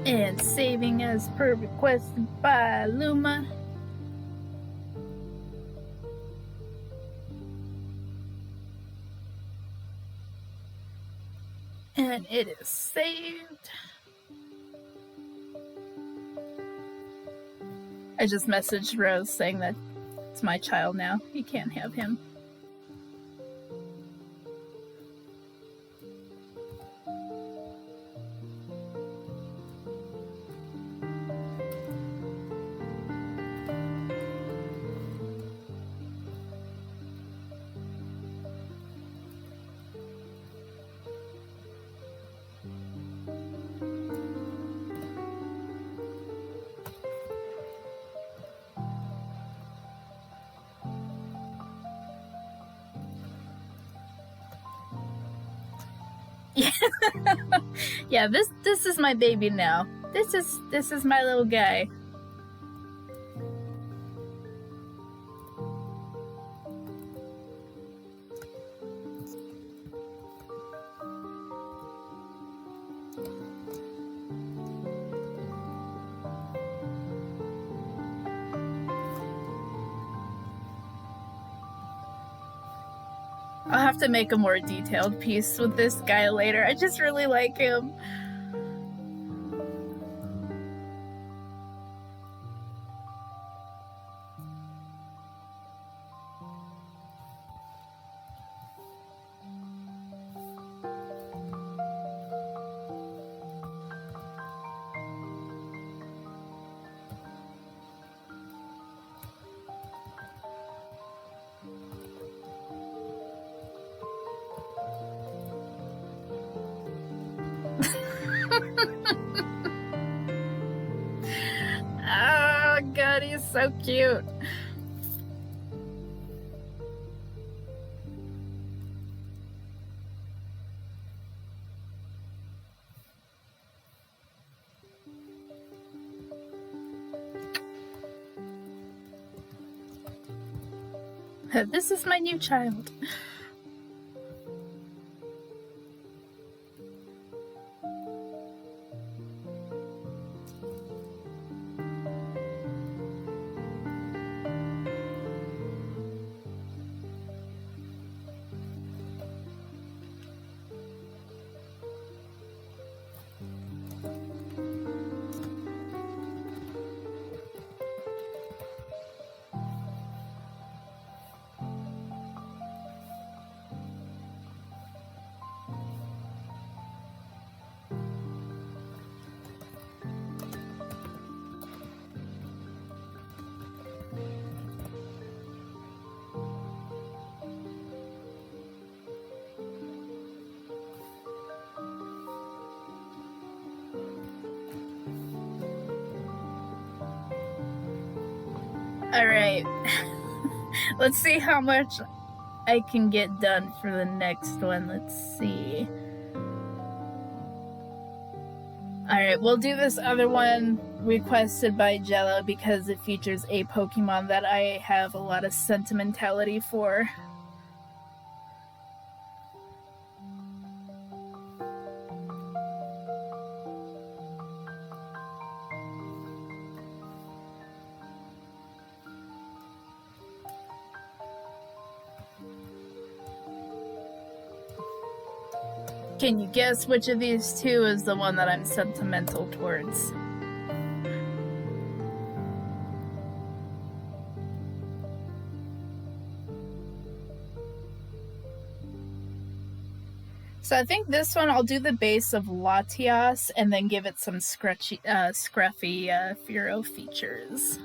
And saving as per requested by Luma. And it is saved. I just messaged Rose saying that it's my child now. You can't have him. Yeah, this is my baby now. This is my little guy. I'll have to make a more detailed piece with this guy later. I just really like him. Oh god, he's so cute. This is my new child. Alright. Let's see how much I can get done for the next one. Let's see. Alright, we'll do this other one requested by Jello because it features a Pokemon that I have a lot of sentimentality for. Can you guess which of these two is the one that I'm sentimental towards? So I think this one I'll do the base of Latias and then give it some scruffy Fearow features.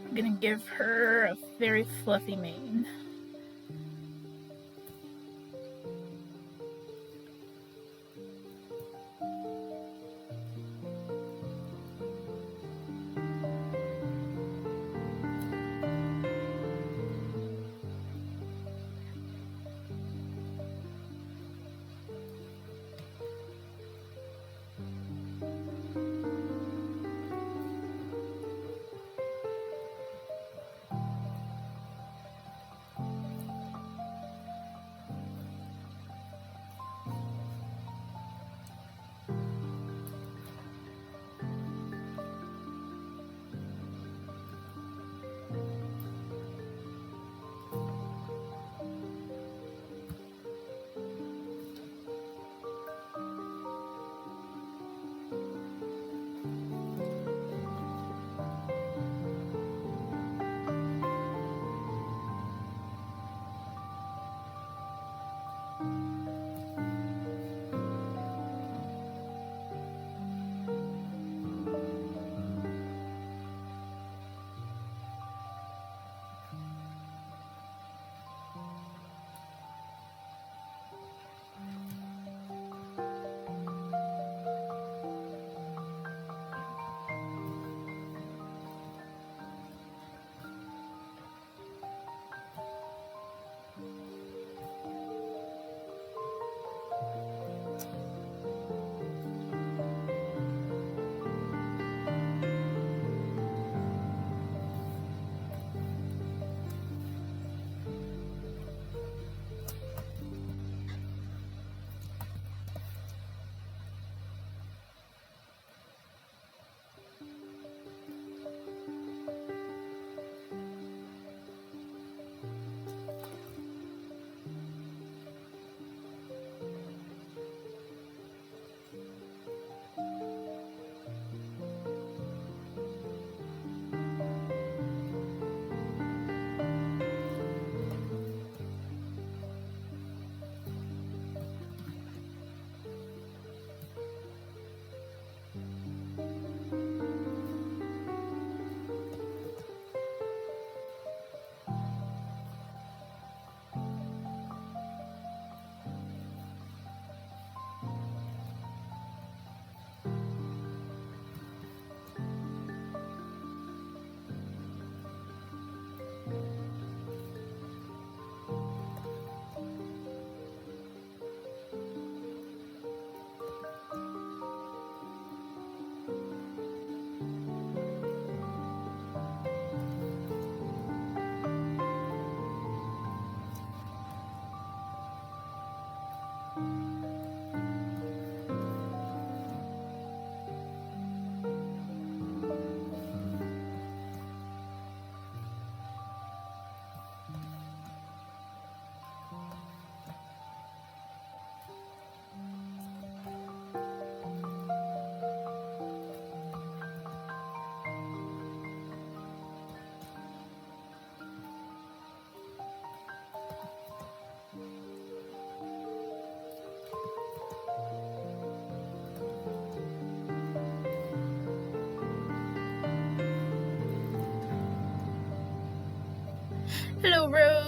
I'm gonna give her a very fluffy mane.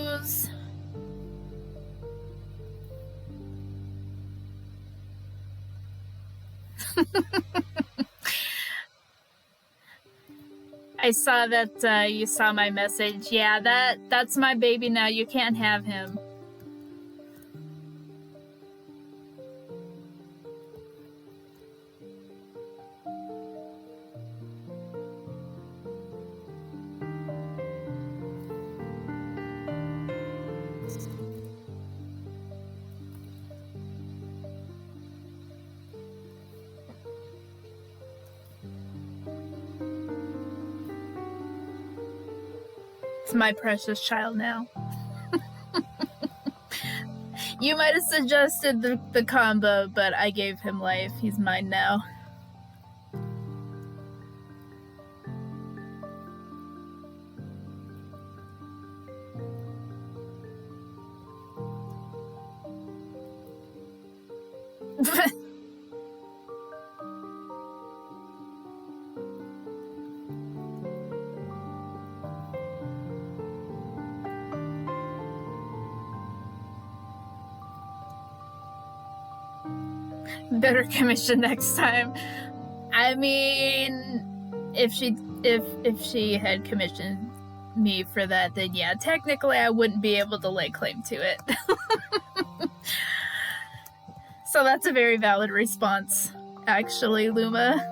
news. I saw that you saw my message. Yeah, that's my baby now. You can't have him. It's my precious child now. You might have suggested the combo, but I gave him life. He's mine now. Better commission next time. I mean, if she had commissioned me for that, then yeah, technically I wouldn't be able to lay claim to it. So that's a very valid response, actually, Luma.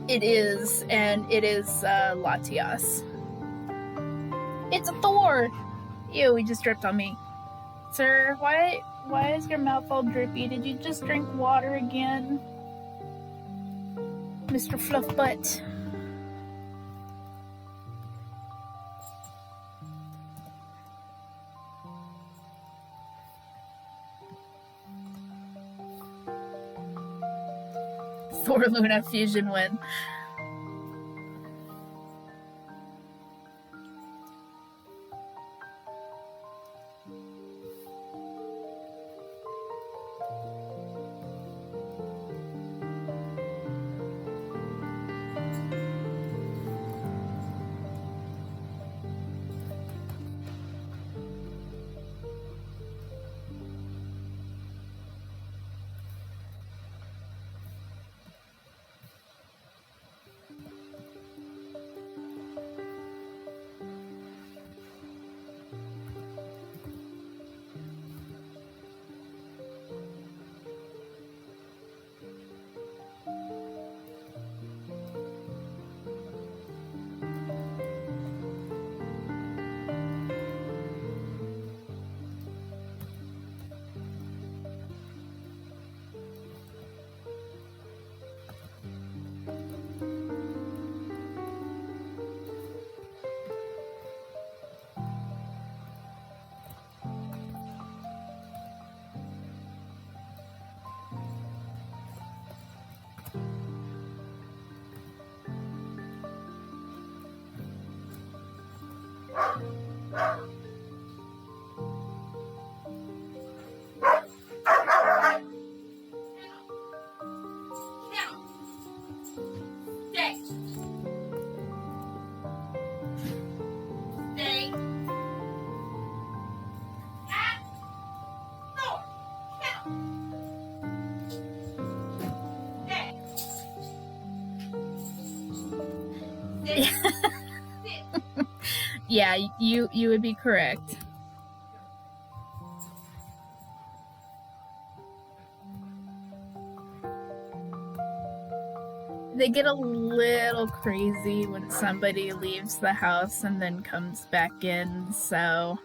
It is, and it is Latias. It's a Thor! Ew, he just dripped on me. Sir, why is your mouth all drippy? Did you just drink water again? Mr. Fluffbutt. Thor Luna fusion win. Yeah, you would be correct. They get a little crazy when somebody leaves the house and then comes back in, so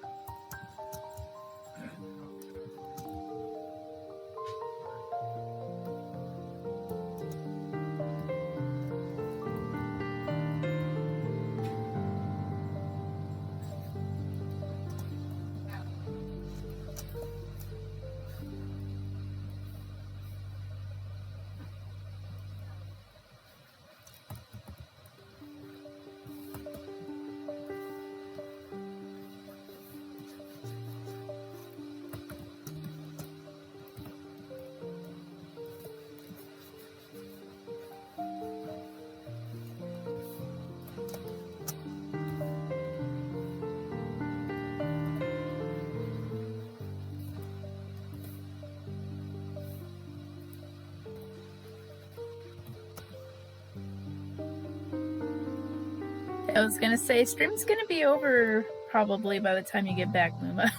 I was gonna say, stream's gonna be over probably by the time you get back, Luma.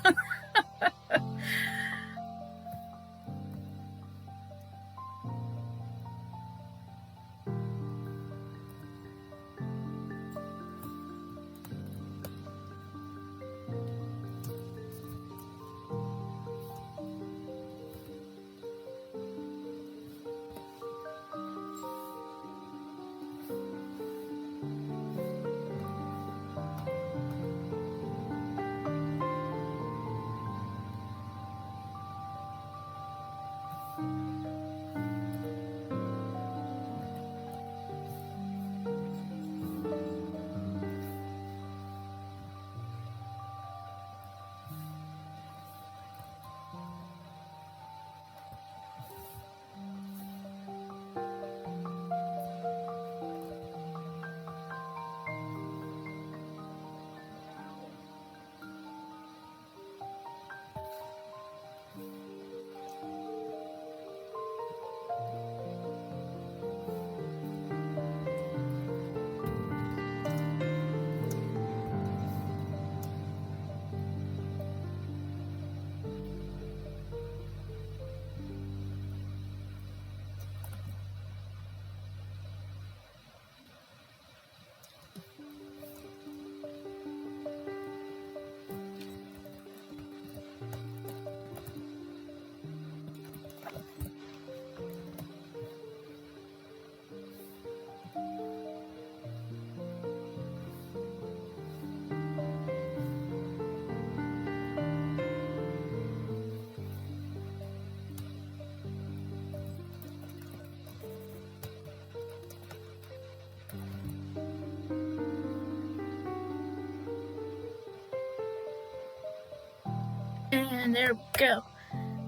And there we go.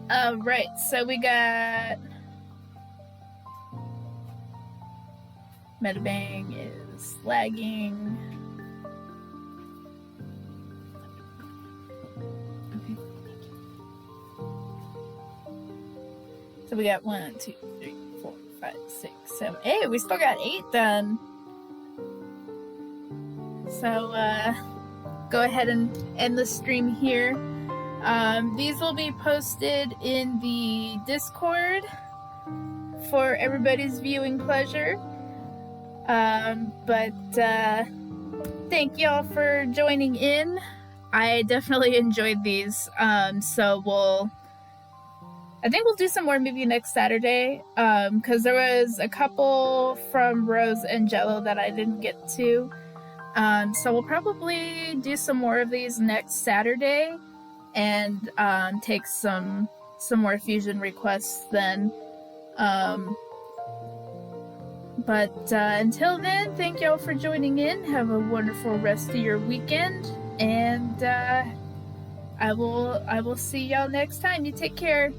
Right, so we got Metabang is lagging. Okay. So we got 1, 2, 3, 4, 5, 6, 7. Hey, we still got 8 done. So go ahead and end the stream here. These will be posted in the Discord for everybody's viewing pleasure. But thank y'all for joining in. I definitely enjoyed these. So I think we'll do some more maybe next Saturday. Because there was a couple from Rose and Jello that I didn't get to. So we'll probably do some more of these next Saturday and take some more fusion requests then. But until then, thank y'all for joining in. Have a wonderful rest of your weekend, and I will see y'all next time. You take care.